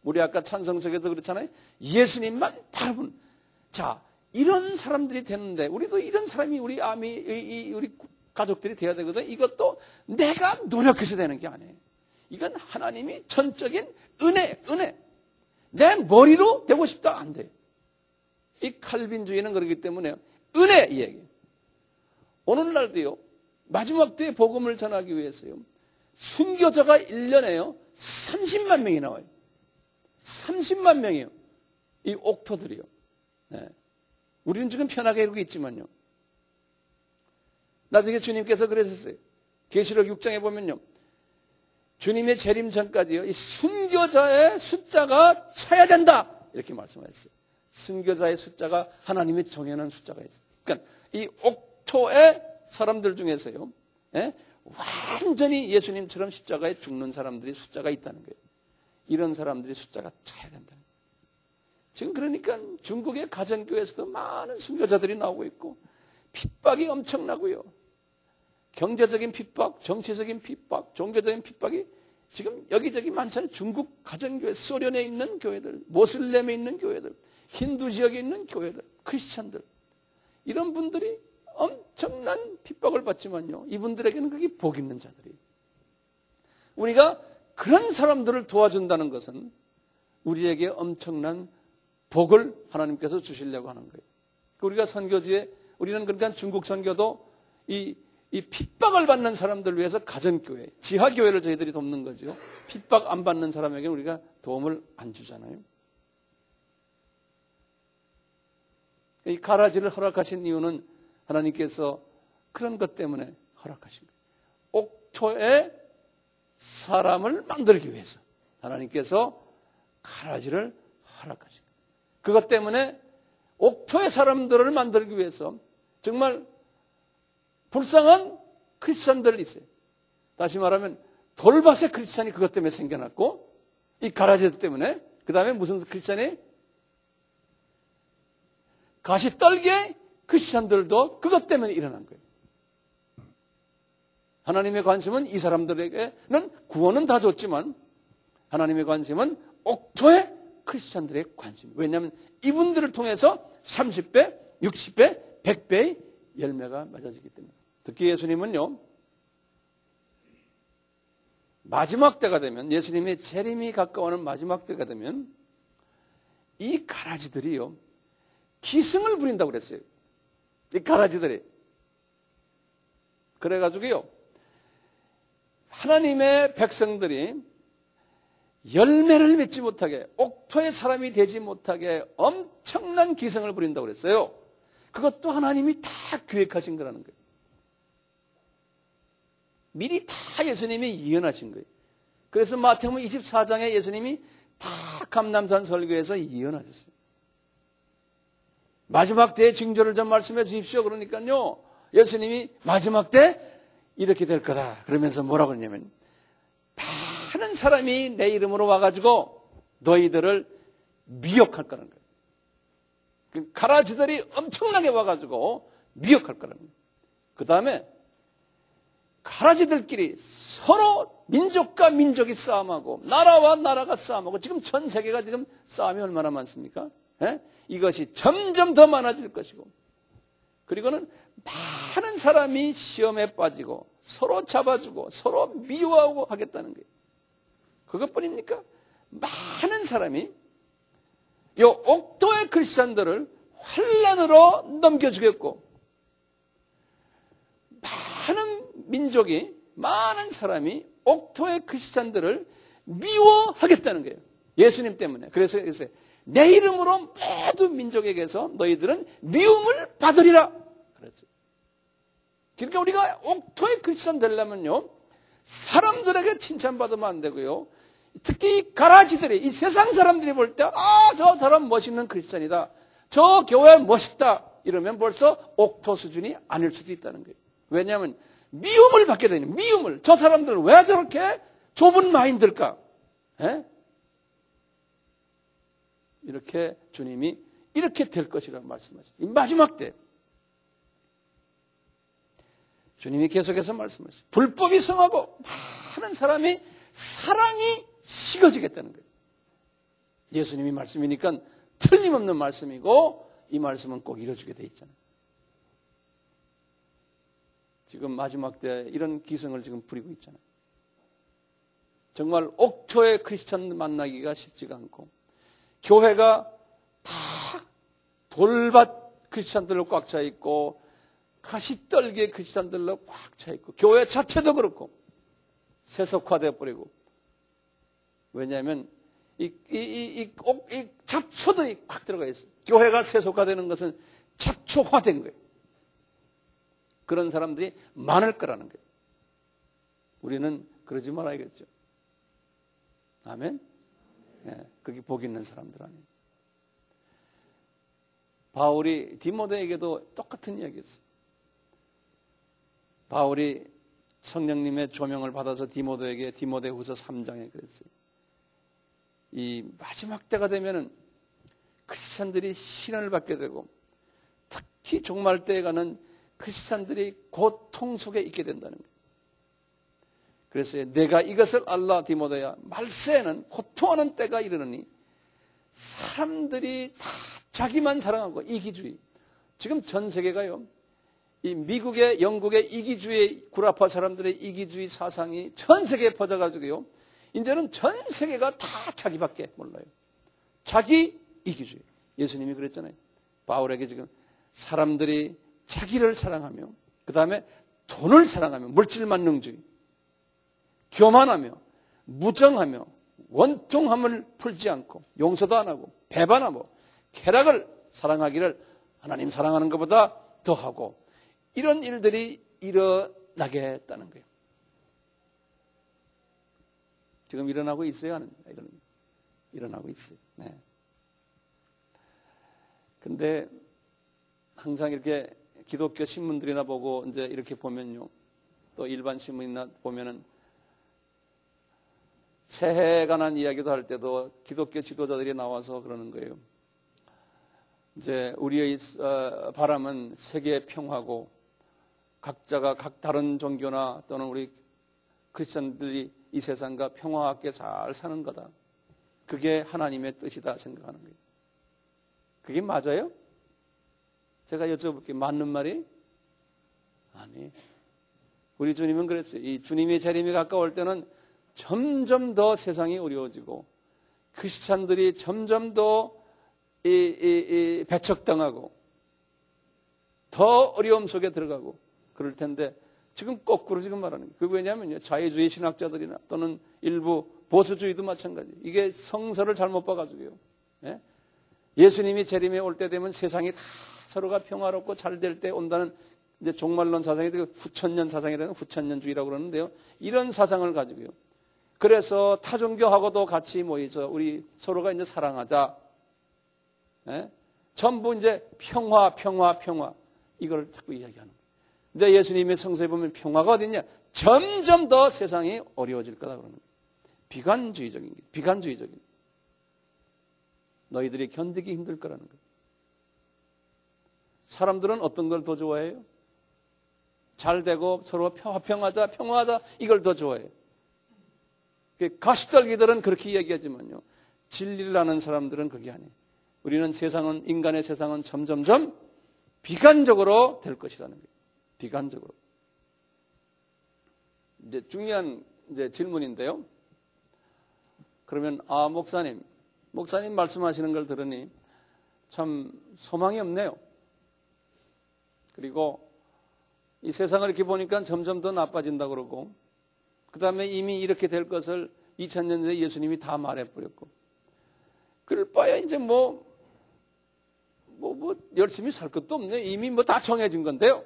우리 아까 찬성석에도 그렇잖아요. 예수님만 바라본. 자, 이런 사람들이 되는데 우리도 이런 사람이 우리 우리 가족들이 돼야 되거든. 이것도 내가 노력해서 되는 게 아니에요. 이건 하나님이 전적인 은혜. 내 머리로 되고 싶다 안 돼. 이 칼빈주의는 그렇기 때문에 은혜 이 얘기. 오늘날도요. 마지막 때의 복음을 전하기 위해서요. 순교자가 1년에요. 30만 명이 나와요. 30만 명이요. 이 옥토들이요. 네. 우리는 지금 편하게 이러고 있지만요. 나중에 주님께서 그러셨어요. 계시록 6장에 보면요. 주님의 재림 전까지요. 이 순교자의 숫자가 차야 된다. 이렇게 말씀하셨어요. 순교자의 숫자가 하나님이 정해놓은 숫자가 있어요. 그러니까 이 옥토의 사람들 중에서요. 예? 완전히 예수님처럼 십자가에 죽는 사람들이 숫자가 있다는 거예요. 이런 사람들이 숫자가 차야 된다는 거예요. 지금 그러니까 중국의 가정교회에서도 많은 순교자들이 나오고 있고 핍박이 엄청나고요. 경제적인 핍박, 정치적인 핍박, 종교적인 핍박이 지금 여기저기 많잖아요. 중국 가정교회, 소련에 있는 교회들, 모슬렘에 있는 교회들, 힌두 지역에 있는 교회들, 크리스찬들. 이런 분들이 엄청난 핍박을 받지만요. 이분들에게는 그게 복 있는 자들이에요. 우리가 그런 사람들을 도와준다는 것은 우리에게 엄청난 복을 하나님께서 주시려고 하는 거예요. 우리가 선교지에, 우리는 그러니까 중국 선교도 이 핍박을 받는 사람들 위해서 가정교회, 지하교회를 저희들이 돕는 거죠. 핍박 안 받는 사람에게 우리가 도움을 안 주잖아요. 이 가라지를 허락하신 이유는 하나님께서 그런 것 때문에 허락하신 거예요. 옥토에 사람을 만들기 위해서 하나님께서 가라지를 허락하신 거예요. 그것 때문에 옥토의 사람들을 만들기 위해서 정말 불쌍한 크리스찬들이 있어요. 다시 말하면 돌밭의 크리스찬이 그것 때문에 생겨났고 이 가라지 때문에 그 다음에 무슨 크리스찬이 가시떨기의 크리스찬들도 그것 때문에 일어난 거예요. 하나님의 관심은 이 사람들에게는 구원은 다 줬지만 하나님의 관심은 옥토의 크리스찬들의 관심. 왜냐하면 이분들을 통해서 30배, 60배, 100배의 열매가 맺어지기 때문에. 특히 예수님은요. 마지막 때가 되면 예수님의 재림이 가까워오는 마지막 때가 되면 이 가라지들이요. 기승을 부린다고 그랬어요. 이 가라지들이. 그래가지고요. 하나님의 백성들이 열매를 맺지 못하게 옥토의 사람이 되지 못하게 엄청난 기승을 부린다고 그랬어요. 그것도 하나님이 다 계획하신 거라는 거예요. 미리 다 예수님이 예언하신 거예요. 그래서 마태복음 24장에 예수님이 다 감람산 설교에서 예언하셨어요. 마지막 때의 징조를 좀 말씀해 주십시오. 그러니까요. 예수님이 마지막 때 이렇게 될 거다. 그러면서 뭐라고 그러냐면 많은 사람이 내 이름으로 와가지고 너희들을 미혹할 거라는 거예요. 가라지들이 엄청나게 와가지고 미혹할 거라는 거예요. 그 다음에 가라지들끼리 서로 민족과 민족이 싸움하고 나라와 나라가 싸움하고 지금 전 세계가 지금 싸움이 얼마나 많습니까? 예? 이것이 점점 더 많아질 것이고 그리고는 많은 사람이 시험에 빠지고 서로 잡아주고 서로 미워하고 하겠다는 거예요. 그것뿐입니까? 많은 사람이 이 옥토의 크리스찬들을 환난으로 넘겨주겠고 많은 민족이 많은 사람이 옥토의 크리스찬들을 미워하겠다는 거예요. 예수님 때문에. 그래서 내 이름으로 모든 민족에게서 너희들은 미움을 받으리라. 그랬죠. 그러니까 우리가 옥토의 크리스찬 되려면요. 사람들에게 칭찬받으면 안 되고요. 특히 이 가라지들이, 이 세상 사람들이 볼 때, 저 사람 멋있는 크리스찬이다. 저 교회 멋있다. 이러면 벌써 옥토 수준이 아닐 수도 있다는 거예요. 왜냐하면 미움을 받게 되니 미움을. 저 사람들은 왜 저렇게 좁은 마인드일까? 에? 이렇게 주님이 이렇게 될 것이라고 말씀하셨어요. 이 마지막 때 주님이 계속해서 말씀하셨어요. 불법이 성하고 많은 사람이 사랑이 식어지겠다는 거예요. 예수님이 말씀이니까 틀림없는 말씀이고 이 말씀은 꼭 이루어지게 돼 있잖아요. 지금 마지막 때 이런 기승을 지금 부리고 있잖아요. 정말 옥토의 크리스찬 만나기가 쉽지가 않고 교회가 다 돌밭 크리스찬들로 꽉 차 있고 가시떨기의 크리스찬들로 꽉 차 있고 교회 자체도 그렇고 세속화되어 버리고 왜냐하면 이 잡초들이 꽉 들어가 있어요. 교회가 세속화되는 것은 잡초화된 거예요. 그런 사람들이 많을 거라는 거예요. 우리는 그러지 말아야겠죠. 아멘? 예, 그게 복 있는 사람들 아니에요. 바울이 디모데에게도 똑같은 이야기였어요. 바울이 성령님의 조명을 받아서 디모데후서 3장에 그랬어요. 이 마지막 때가 되면은 크리스찬들이 시련을 받게 되고 특히 종말 때에 가는 크리스찬들이 고통 속에 있게 된다는 거예요. 그래서 내가 이것을 알라 디모데야 말세에는 고통하는 때가 이르느니 사람들이 다 자기만 사랑하고 이기주의. 지금 전 세계가요. 이 미국의 영국의 이기주의 구라파 사람들의 이기주의 사상이 전 세계에 퍼져가지고요. 이제는 전 세계가 다 자기밖에 몰라요. 자기 이기주의. 예수님이 그랬잖아요. 바울에게 지금 사람들이 자기를 사랑하며 그 다음에 돈을 사랑하며 물질만능주의, 교만하며 무정하며 원통함을 풀지 않고 용서도 안 하고 배반하고 쾌락을 사랑하기를 하나님 사랑하는 것보다 더하고 이런 일들이 일어나게 했다는 거예요. 지금 일어나고 있어요? 일어나고 있어요. 네. 근데 항상 이렇게 기독교 신문들이나 보고 이제 이렇게 보면요. 또 일반 신문이나 보면은 새해에 관한 이야기도 할 때도 기독교 지도자들이 나와서 그러는 거예요. 이제 우리의 바람은 세계 평화고 각자가 각 다른 종교나 또는 우리 크리스천들이 이 세상과 평화롭게 잘 사는 거다. 그게 하나님의 뜻이다 생각하는 거예요. 그게 맞아요? 제가 여쭤볼게요. 맞는 말이? 아니. 우리 주님은 그랬어요. 이 주님의 재림이 가까울 때는 점점 더 세상이 어려워지고 크리스찬들이 점점 더 배척당하고 더 어려움 속에 들어가고 그럴 텐데 지금 거꾸로 지금 말하는 거예요. 그게 왜냐하면 자유주의 신학자들이나 또는 일부 보수주의도 마찬가지. 이게 성서를 잘못 봐가지고요. 예? 예수님이 재림에 올 때 되면 세상이 다 서로가 평화롭고 잘 될 때 온다는 이제 종말론 사상이 후천년 사상이라는 후천년주의라고 그러는데요. 이런 사상을 가지고요. 그래서 타종교하고도 같이 모여서 우리 서로가 이제 사랑하자. 예? 전부 이제 평화 이걸 자꾸 이야기하는 거예요. 근데 예수님의 성서에 보면 평화가 어딨냐? 점점 더 세상이 어려워질 거다 그러는 거예요. 비관주의적인. 너희들이 견디기 힘들 거라는 거예요. 사람들은 어떤 걸 더 좋아해요? 잘 되고 서로 평화하자 이걸 더 좋아해요. 가시떨기들은 그렇게 이야기하지만요. 진리를 아는 사람들은 그게 아니에요. 우리는 인간의 세상은 점점점 비관적으로 될 것이라는 거예요. 비관적으로. 이제 중요한 질문인데요. 그러면 목사님 말씀하시는 걸 들으니 참 소망이 없네요. 그리고 이 세상을 이렇게 보니까 점점 더 나빠진다고 그러고 그 다음에 이미 이렇게 될 것을 2000년 전에 예수님이 다 말해버렸고 그럴 바야 이제 열심히 살 것도 없네. 이미 다 정해진 건데요.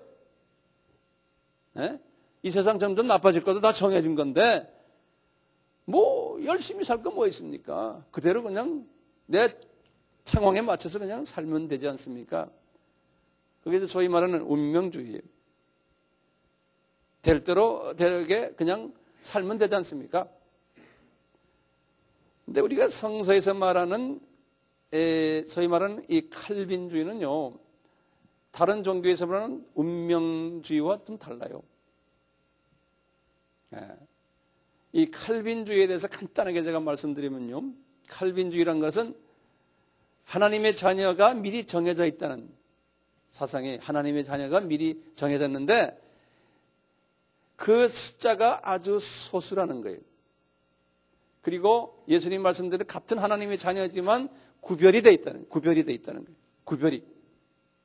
네? 이 세상 점점 나빠질 것도 다 정해진 건데 열심히 살 거 뭐 있습니까? 그대로 그냥 내 상황에 맞춰서 그냥 살면 되지 않습니까? 그게 소위 말하는 운명주의예요. 될 대로 되게 그냥 살면 되지 않습니까? 근데 우리가 성서에서 말하는 소위 말하는 이 칼빈주의는요. 다른 종교에서 말하는 운명주의와 좀 달라요. 이 칼빈주의에 대해서 간단하게 제가 말씀드리면요. 칼빈주의란 것은 하나님의 자녀가 미리 정해져 있다는 사상에 하나님의 자녀가 미리 정해졌는데 그 숫자가 아주 소수라는 거예요. 그리고 예수님 말씀대로 같은 하나님의 자녀지만 구별이 돼 있다는 거예요. 구별이.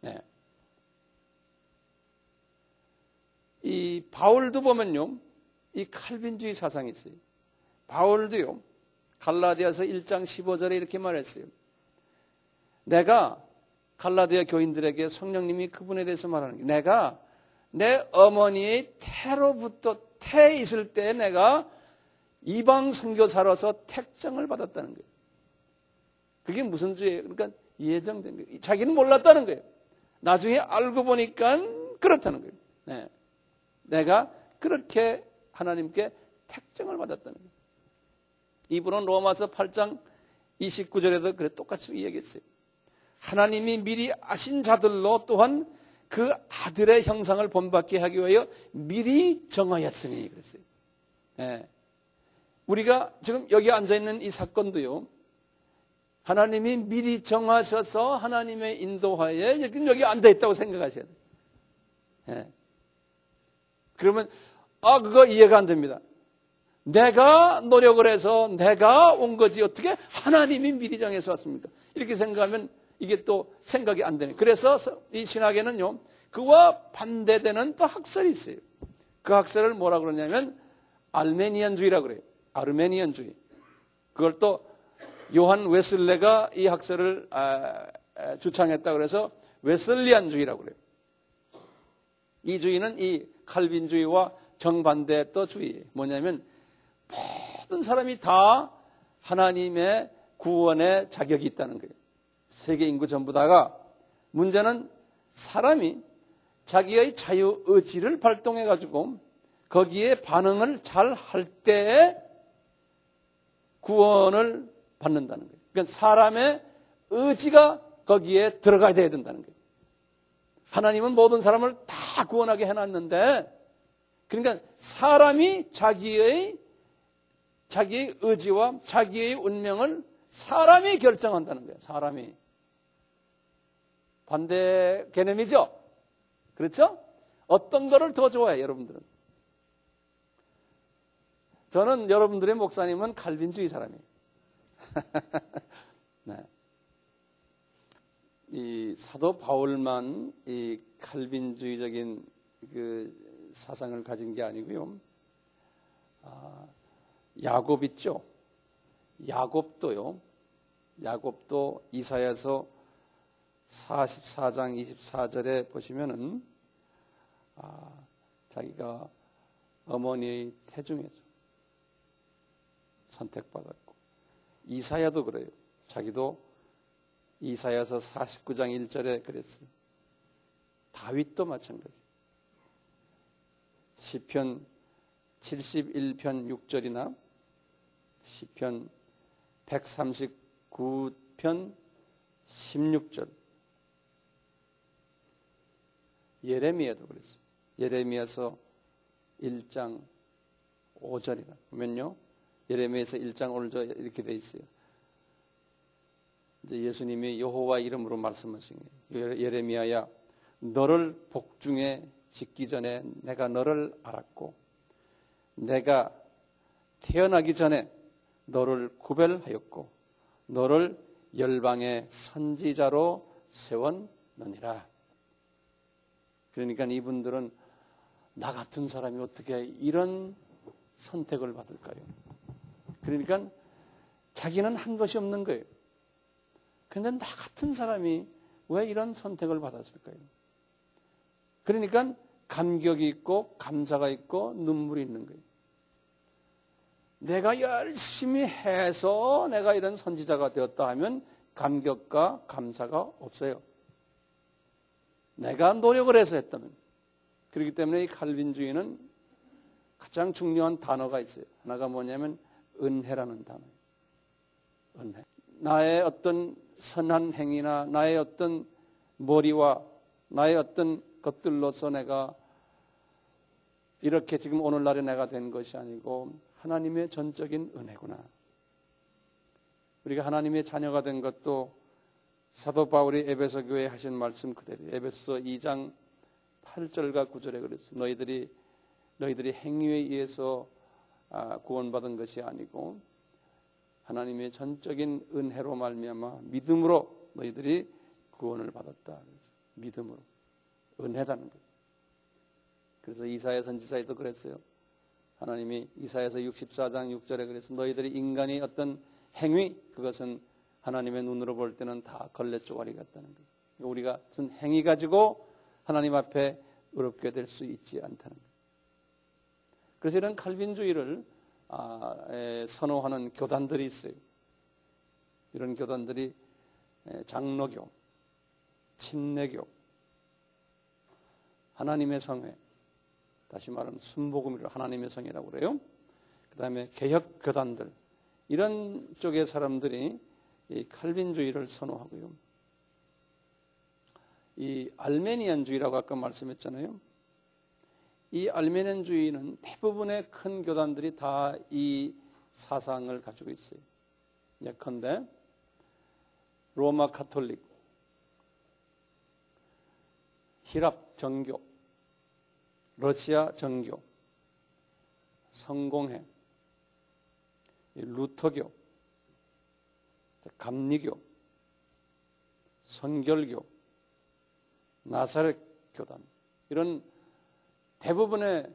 네. 이 바울도 보면요, 이 칼빈주의 사상이 있어요. 바울도요, 갈라디아서 1장 15절에 이렇게 말했어요. 내가 갈라디아 교인들에게 성령님이 그분에 대해서 말하는 게, 내가 내 어머니의 태로부터 태에 있을 때 내가 이방 선교사로서 택정을 받았다는 거예요. 그게 무슨 죄예요? 그러니까 예정된 거예요. 자기는 몰랐다는 거예요. 나중에 알고 보니까 그렇다는 거예요. 네. 내가 그렇게 하나님께 택정을 받았다는 거예요. 이분은 로마서 8장 29절에도 그래 똑같이 이야기했어요. 하나님이 미리 아신 자들로 또한 그 아들의 형상을 본받게 하기 위하여 미리 정하였으니 그랬어요. 네. 우리가 지금 여기 앉아있는 이 사건도요, 하나님이 미리 정하셔서 하나님의 인도하에 여기 앉아있다고 생각하셔야 돼요. 네. 그러면 그거 이해가 안 됩니다. 내가 노력을 해서 내가 온 거지 어떻게 하나님이 미리 정해서 왔습니까? 이렇게 생각하면 이게 또 생각이 안 되네. 그래서 이 신학에는요, 그와 반대되는 또 학설이 있어요. 그 학설을 뭐라 그러냐면 알메니안주의라고 그래요. 아르메니안주의. 그걸 또 요한 웨슬레가 이 학설을 주창했다 그래서 웨슬리안주의라고 그래요. 이 주의는 이 칼빈주의와 정반대의 또 주의예요. 뭐냐면 모든 사람이 다 하나님의 구원의 자격이 있다는 거예요. 세계 인구 전부 다가, 문제는 사람이 자기의 자유의지를 발동해가지고 거기에 반응을 잘 할 때에 구원을 받는다는 거예요. 그러니까 사람의 의지가 거기에 들어가야 된다는 거예요. 하나님은 모든 사람을 다 구원하게 해놨는데, 그러니까 사람이 자기의 의지와 자기의 운명을 사람이 결정한다는 거예요. 사람이. 반대 개념이죠? 그렇죠? 어떤 거를 더 좋아해요, 여러분들은? 저는 여러분들의 목사님은 칼빈주의 사람이에요. 네. 이 사도 바울만 이 칼빈주의적인 그 사상을 가진 게 아니고요. 야곱 있죠? 야곱도 이사야서 44장 24절에 보시면은 자기가 어머니의 태중에서 선택받았고, 이사야도 그래요. 자기도 이사야서 49장 1절에 그랬어요. 다윗도 마찬가지예요. 시편 71편 6절이나 시편 139편 16절, 예레미야도 그랬어요. 예레미야서 1장 5절이나 보면요, 예레미야서 1장 5절 이렇게 돼 있어요. 이제 예수님이 여호와 이름으로 말씀하신 거예요. 예레미야야, 너를 복중에 짓기 전에 내가 너를 알았고, 내가 태어나기 전에 너를 구별하였고, 너를 열방의 선지자로 세웠느니라. 그러니까 이분들은 나 같은 사람이 어떻게 이런 선택을 받을까요? 그러니까 자기는 한 것이 없는 거예요. 그런데 나 같은 사람이 왜 이런 선택을 받았을까요? 그러니까 감격이 있고 감사가 있고 눈물이 있는 거예요. 내가 열심히 해서 내가 이런 선지자가 되었다 하면 감격과 감사가 없어요. 내가 노력을 해서 했다면. 그렇기 때문에 이 칼빈주의는 가장 중요한 단어가 있어요. 하나가 뭐냐면 은혜라는 단어예요. 은혜. 나의 어떤 선한 행위나 나의 어떤 머리와 나의 어떤 것들로서 내가 이렇게 지금 오늘날의 내가 된 것이 아니고 하나님의 전적인 은혜구나. 우리가 하나님의 자녀가 된 것도 사도 바울이 에베소 교회에 하신 말씀 그대로, 에베소 2장 8절과 9절에 그랬어요. 너희들이 행위에 의해서 구원받은 것이 아니고 하나님의 전적인 은혜로 말미암아 믿음으로 너희들이 구원을 받았다. 믿음으로. 은혜다는 거예요. 그래서 이사야 선지자에도 그랬어요. 하나님이 이사야서 64장 6절에 그래서 너희들이 인간이 어떤 행위, 그것은 하나님의 눈으로 볼 때는 다 걸레 쪼가리 같다는 거예요. 우리가 무슨 행위 가지고 하나님 앞에 의롭게 될 수 있지 않다는 거예요. 그래서 이런 칼빈주의를 선호하는 교단들이 있어요. 이런 교단들이 장로교, 침례교, 하나님의 성회, 다시 말하면 순복음으로 하나님의 성이라고 그래요. 그 다음에 개혁 교단들, 이런 쪽의 사람들이 이 칼빈주의를 선호하고요. 이 알메니안주의라고 아까 말씀했잖아요. 이 알메니안주의는 대부분의 큰 교단들이 다 이 사상을 가지고 있어요. 예컨대 로마 가톨릭, 히랍 정교, 러시아 정교, 성공회, 루터교, 감리교, 선결교, 나사렛 교단, 이런 대부분의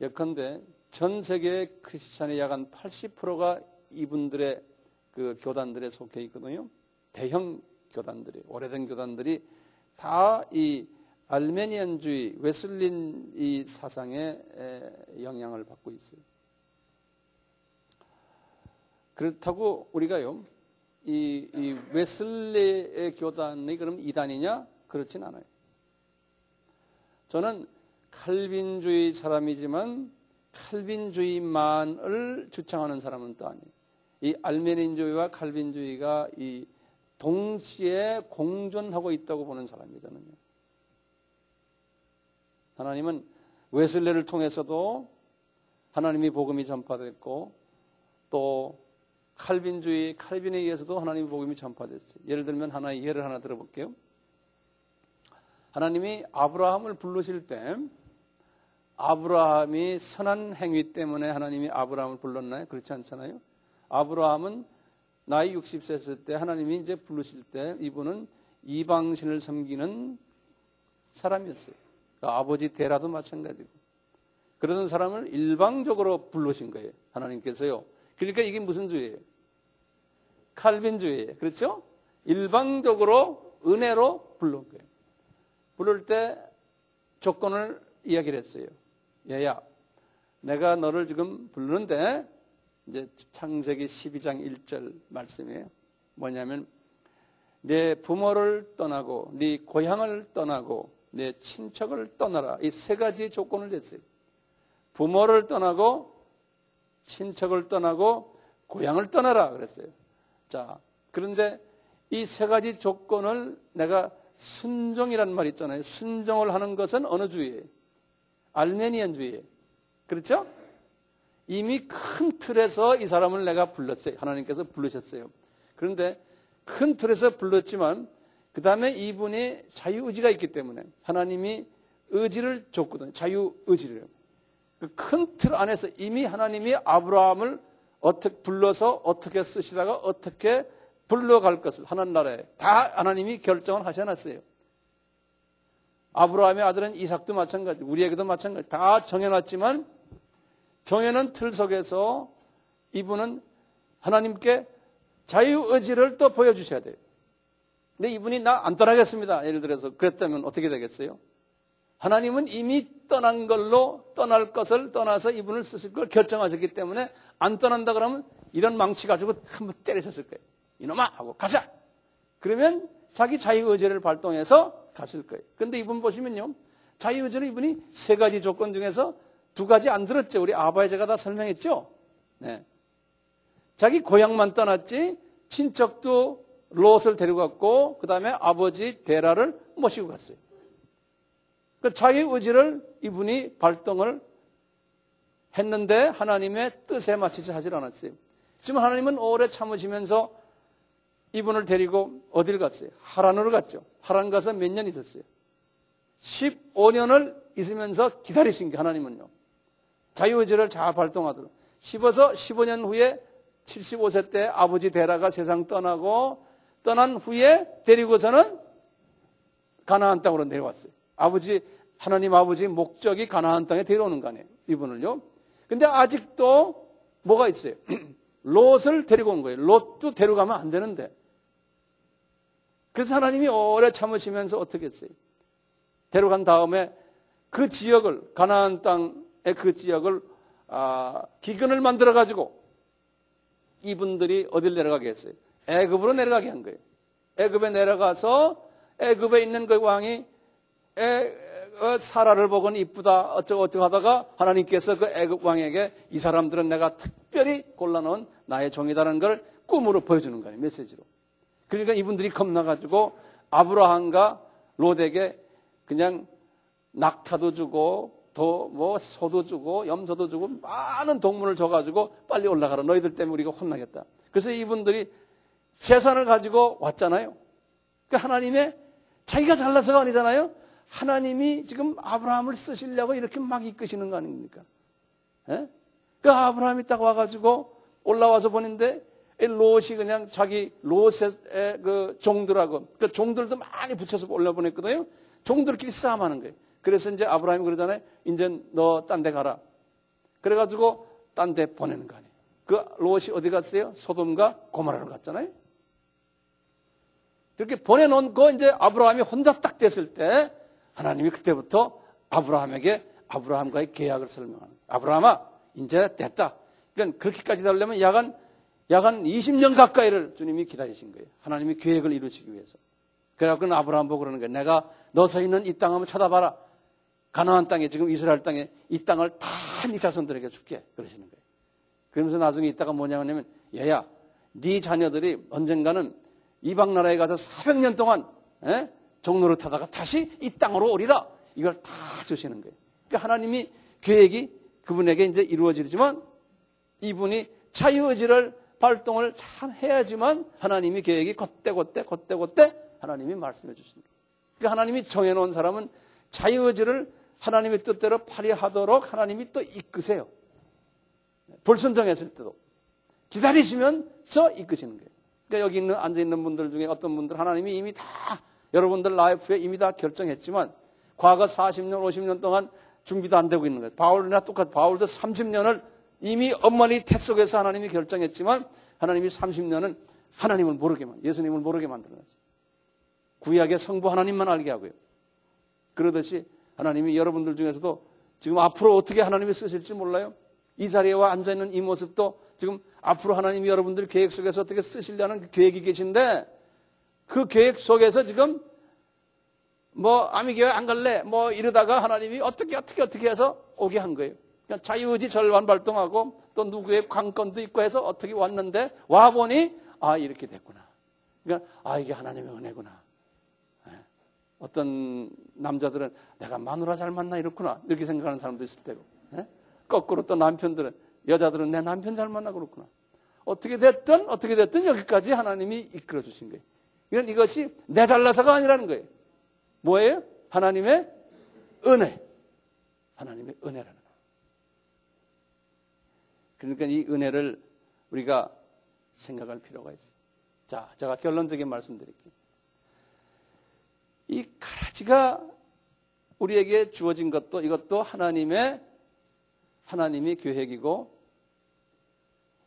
예컨대 전 세계의 크리스찬의 약 한 80%가 이분들의 그 교단들에 속해 있거든요. 대형 교단들이, 오래된 교단들이 다 이 알메니안주의, 웨슬린 이 사상에 영향을 받고 있어요. 그렇다고 우리가요, 이 웨슬리의 교단이 그럼 이단이냐? 그렇진 않아요. 저는 칼빈주의 사람이지만 칼빈주의만을 주창하는 사람은 또 아니에요. 이 알메니안주의와 칼빈주의가 이 동시에 공존하고 있다고 보는 사람이에요, 저는요. 하나님은 웨슬레를 통해서도 하나님이 복음이 전파됐고, 또 칼빈에 의해서도 하나님의 복음이 전파됐어요. 예를 들면 하나의 예를 하나 들어볼게요. 하나님이 아브라함을 부르실 때 아브라함이 선한 행위 때문에 하나님이 아브라함을 불렀나요? 그렇지 않잖아요. 아브라함은 나이 60세 했을 때 하나님이 이제 부르실 때 이분은 이방신을 섬기는 사람이었어요. 그러니까 아버지 데라도 마찬가지고. 그러던 사람을 일방적으로 부르신 거예요, 하나님께서요. 그러니까 이게 무슨 주의예요? 칼빈주의예요. 그렇죠? 일방적으로 은혜로 부른 거예요. 부를 때 조건을 이야기를 했어요. 얘야, 내가 너를 지금 부르는데, 이제 창세기 12장 1절 말씀이에요. 뭐냐면, 네 부모를 떠나고, 네 고향을 떠나고, 네 친척을 떠나라. 이 세 가지 조건을 냈어요. 부모를 떠나고, 친척을 떠나고, 고향을 떠나라 그랬어요. 자, 그런데 이 세 가지 조건을 내가 순종이라는 말 있잖아요. 순종을 하는 것은 어느 주의예요? 알메니안주의예요. 그렇죠? 이미 큰 틀에서 이 사람을 내가 불렀어요. 하나님께서 부르셨어요. 그런데 큰 틀에서 불렀지만 그 다음에 이분이 자유의지가 있기 때문에 하나님이 의지를 줬거든요. 자유의지를. 그 큰 틀 안에서 이미 하나님이 아브라함을 어떻게 불러서 어떻게 쓰시다가 어떻게 불러갈 것을 하나님 나라에 다 하나님이 결정을 하셔놨어요. 아브라함의 아들은 이삭도 마찬가지, 우리에게도 마찬가지, 다 정해놨지만 정해놓은 틀 속에서 이분은 하나님께 자유의지를 또 보여주셔야 돼요. 근데 이분이 나 안 떠나겠습니다, 예를 들어서 그랬다면 어떻게 되겠어요? 하나님은 이미 떠난 걸로 떠날 것을 떠나서 이분을 쓰실 걸 결정하셨기 때문에 안 떠난다 그러면 이런 망치 가지고 한번 때리셨을 거예요. 이놈아 하고 가자. 그러면 자기 자유의지를 발동해서 갔을 거예요. 그런데 이분 보시면요, 자유의지를 이분이 세 가지 조건 중에서 두 가지 안 들었죠. 우리 아바의 제가 다 설명했죠. 네. 자기 고향만 떠났지 친척도 롯을 데리고 갔고 그 다음에 아버지 데라를 모시고 갔어요. 그 자유의지를 이분이 발동을 했는데 하나님의 뜻에 맞춰서 하질 않았어요. 지금 하나님은 오래 참으시면서 이분을 데리고 어딜 갔어요? 하란으로 갔죠. 하란 가서 몇 년 있었어요? 15년을 있으면서 기다리신 게 하나님은요. 자유의지를 잘 발동하도록. 15년 후에 75세 때 아버지 데라가 세상 떠나고 떠난 후에 데리고서는 가나안 땅으로 내려왔어요. 아버지 하나님 아버지의 목적이 가나안 땅에 데려오는 거 아니에요. 이분을요. 근데 아직도 뭐가 있어요? 롯을 데리고 온 거예요. 롯도 데려가면 안 되는데. 그래서 하나님이 오래 참으시면서 어떻게 했어요? 데려간 다음에 그 지역을, 가나안 땅의 그 지역을 기근을 만들어 가지고 이분들이 어딜 내려가게 했어요? 애굽으로 내려가게 한 거예요. 애굽에 내려가서 애굽에 있는 그 왕이 사라를 보고는 이쁘다 어쩌고 하다가 하나님께서 그 애굽 왕에게 이 사람들은 내가 특별히 골라놓은 나의 종이다라는 걸 꿈으로 보여주는 거예요. 메시지로. 그러니까 이분들이 겁나가지고 아브라함과 롯에게 그냥 낙타도 주고 소도 주고 염소도 주고 많은 동물을 줘가지고 빨리 올라가라. 너희들 때문에 우리가 혼나겠다. 그래서 이분들이 재산을 가지고 왔잖아요. 그러니까 하나님의 자기가 잘나서가 아니잖아요. 하나님이 지금 아브라함을 쓰시려고 이렇게 막 이끄시는 거 아닙니까? 예? 그 아브라함이 딱 와가지고 올라와서 보는데 롯이 그냥 자기 롯의 그 종들하고 그 종들도 많이 붙여서 올려보냈거든요. 종들끼리 싸움하는 거예요. 그래서 이제 아브라함이 그러잖아요. 이제 너 딴 데 가라. 그래가지고 딴 데 보내는 거 아니에요. 그 롯이 어디 갔어요? 소돔과 고모라로 갔잖아요. 이렇게 보내놓은 거 이제 아브라함이 혼자 딱 됐을 때 하나님이 그때부터 아브라함과의 계약을 설명하는 거예요. 아브라함아, 이제 됐다. 그러니까 그렇게까지 되려면 야간 20년 가까이를 주님이 기다리신 거예요. 하나님이 계획을 이루시기 위해서. 그래갖고 아브라함 보고 그러는 거예요. 내가 너 서 있는 이 땅 한번 쳐다봐라. 가나안 땅에 지금 이스라엘 땅에 이 땅을 다 네 자손들에게 줄게. 그러시는 거예요. 그러면서 나중에 있다가 뭐냐 하냐면 얘야, 네 자녀들이 언젠가는 이방 나라에 가서 400년 동안 종로를 타다가 다시 이 땅으로 오리라. 이걸 다 주시는 거예요. 그러니까 하나님이 계획이 그분에게 이제 이루어지지만 이분이 자유의지를 발동을 잘 해야지만 하나님이 계획이 그때 하나님이 말씀해 주십니다. 그러니까 하나님이 정해놓은 사람은 자유의지를 하나님의 뜻대로 발휘하도록 하나님이 또 이끄세요. 불순종했을 때도 기다리시면서 이끄시는 거예요. 그러니까 여기 앉아있는 분들 중에 어떤 분들 하나님이 이미 다 여러분들 라이프에 이미 다 결정했지만 과거 40년 50년 동안 준비도 안 되고 있는 거예요. 바울이나 똑같아. 바울도 30년을 이미 어머니 태 속에서 하나님이 결정했지만 하나님이 30년은 하나님을 모르게 예수님을 모르게 만들어놨어요. 구약의 성부 하나님만 알게 하고요. 그러듯이 하나님이 여러분들 중에서도 지금 앞으로 어떻게 하나님이 쓰실지 몰라요. 이 자리에 와 앉아있는 이 모습도 지금 앞으로 하나님이 여러분들 계획 속에서 어떻게 쓰시려는 그 계획이 계신데 그 계획 속에서 지금 아미교회 안 갈래 이러다가 하나님이 어떻게 해서 오게 한 거예요. 그냥 자유의지 절반 발동하고 또 누구의 관건도 있고 해서 어떻게 왔는데 와보니 이렇게 됐구나. 그러니까 이게 하나님의 은혜구나. 어떤 남자들은 내가 마누라 잘 만나 이렇구나 이렇게 생각하는 사람도 있을 테고 거꾸로 또 여자들은 내 남편 잘 만나 그렇구나. 어떻게 됐든 여기까지 하나님이 이끌어 주신 거예요. 이건 이것이 내 잘나서가 아니라는 거예요. 뭐예요? 하나님의 은혜. 하나님의 은혜라는 거예요. 그러니까 이 은혜를 우리가 생각할 필요가 있어요. 자, 제가 결론적인 말씀드릴게요. 이 가라지가 우리에게 주어진 것도 이것도 하나님의 계획이고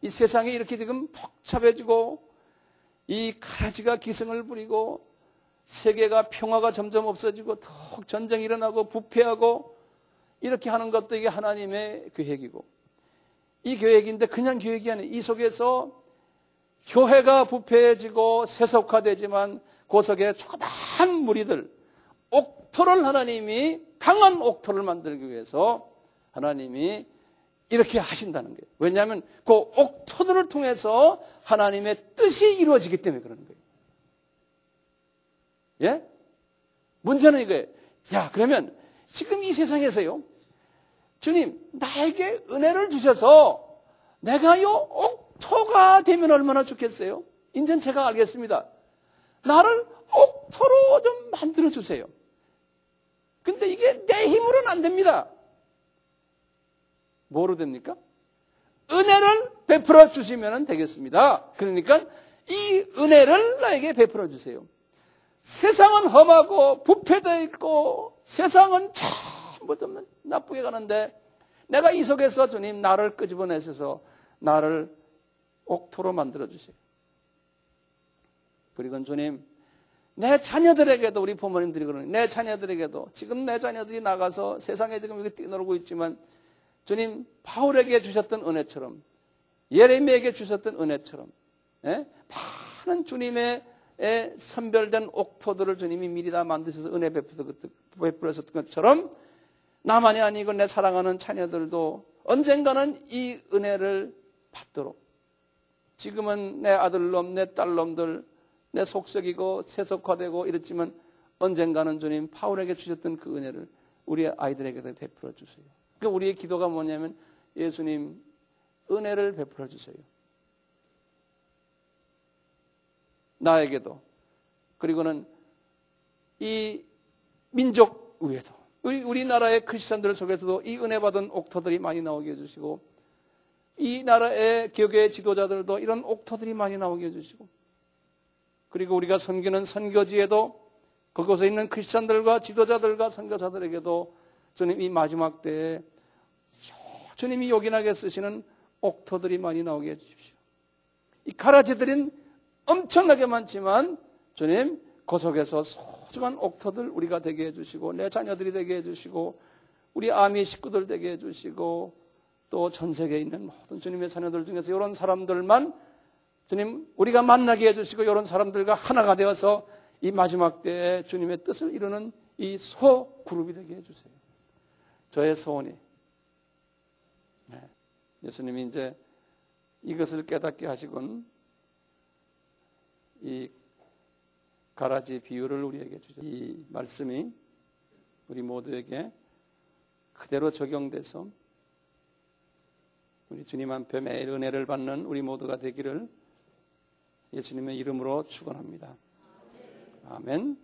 이 세상이 이렇게 지금 복잡해지고 이 가라지가 기승을 부리고 세계가 평화가 점점 없어지고 더욱 전쟁이 일어나고 부패하고 이렇게 하는 것도 이게 하나님의 계획이고 이 계획인데 그냥 계획이 아니에요. 이 속에서 교회가 부패해지고 세속화되지만 그 속에 조그마한 무리들 옥토를 하나님이 강한 옥토를 만들기 위해서 하나님이 이렇게 하신다는 거예요. 왜냐하면 그 옥토들을 통해서 하나님의 뜻이 이루어지기 때문에 그러는 거예요. 예? 문제는 이거예요. 그러면 지금 이 세상에서요, 주님, 나에게 은혜를 주셔서 내가요, 옥토가 되면 얼마나 좋겠어요? 이제는 제가 알겠습니다. 나를 옥토로 좀 만들어주세요. 근데 이게 내 힘으로는 안 됩니다. 뭐로 됩니까? 은혜를 베풀어 주시면 되겠습니다. 그러니까 이 은혜를 나에게 베풀어 주세요. 세상은 험하고 부패되어 있고 세상은 전부 좀 나쁘게 가는데 내가 이 속에서 주님 나를 끄집어내셔서 나를 옥토로 만들어주세요. 그리고 주님 내 자녀들에게도, 우리 부모님들이 그러는, 내 자녀들에게도, 지금 내 자녀들이 나가서 세상에 지금 이렇게 뛰놀고 있지만 주님 바울에게 주셨던 은혜처럼, 예레미야에게 주셨던 은혜처럼, 많은 주님의 선별된 옥토들을 주님이 미리 다 만드셔서 은혜 베풀었던 것처럼 나만이 아니고 내 사랑하는 자녀들도 언젠가는 이 은혜를 받도록, 지금은 내 아들놈, 내 딸놈들, 내 속썩이고 세속화되고 이랬지만 언젠가는 주님 바울에게 주셨던 그 은혜를 우리 아이들에게도 베풀어 주세요. 그러니까 우리의 기도가 뭐냐면, 예수님 은혜를 베풀어 주세요. 나에게도, 그리고는 이 민족 위에도, 우리나라의 크리스찬들 속에서도 이 은혜 받은 옥토들이 많이 나오게 해주시고, 이 나라의 교계 지도자들도 이런 옥토들이 많이 나오게 해주시고, 그리고 우리가 섬기는 선교지에도 그곳에 있는 크리스찬들과 지도자들과 선교사들에게도 주님 이 마지막 때에 주님이 요긴하게 쓰시는 옥토들이 많이 나오게 해주십시오. 이 가라지들은 엄청나게 많지만 주님 그 속에서 소중한 옥토들 우리가 되게 해주시고, 내 자녀들이 되게 해주시고, 우리 아미 식구들 되게 해주시고, 또 전 세계에 있는 모든 주님의 자녀들 중에서 이런 사람들만 주님 우리가 만나게 해주시고, 이런 사람들과 하나가 되어서 이 마지막 때에 주님의 뜻을 이루는 이 소그룹이 되게 해주세요. 저의 소원이, 예수님이 이제 이것을 깨닫게 하시곤 이 가라지 비유를 우리에게 주죠. 이 말씀이 우리 모두에게 그대로 적용돼서 우리 주님 앞에 매일 은혜를 받는 우리 모두가 되기를 예수님의 이름으로 축원합니다. 아멘.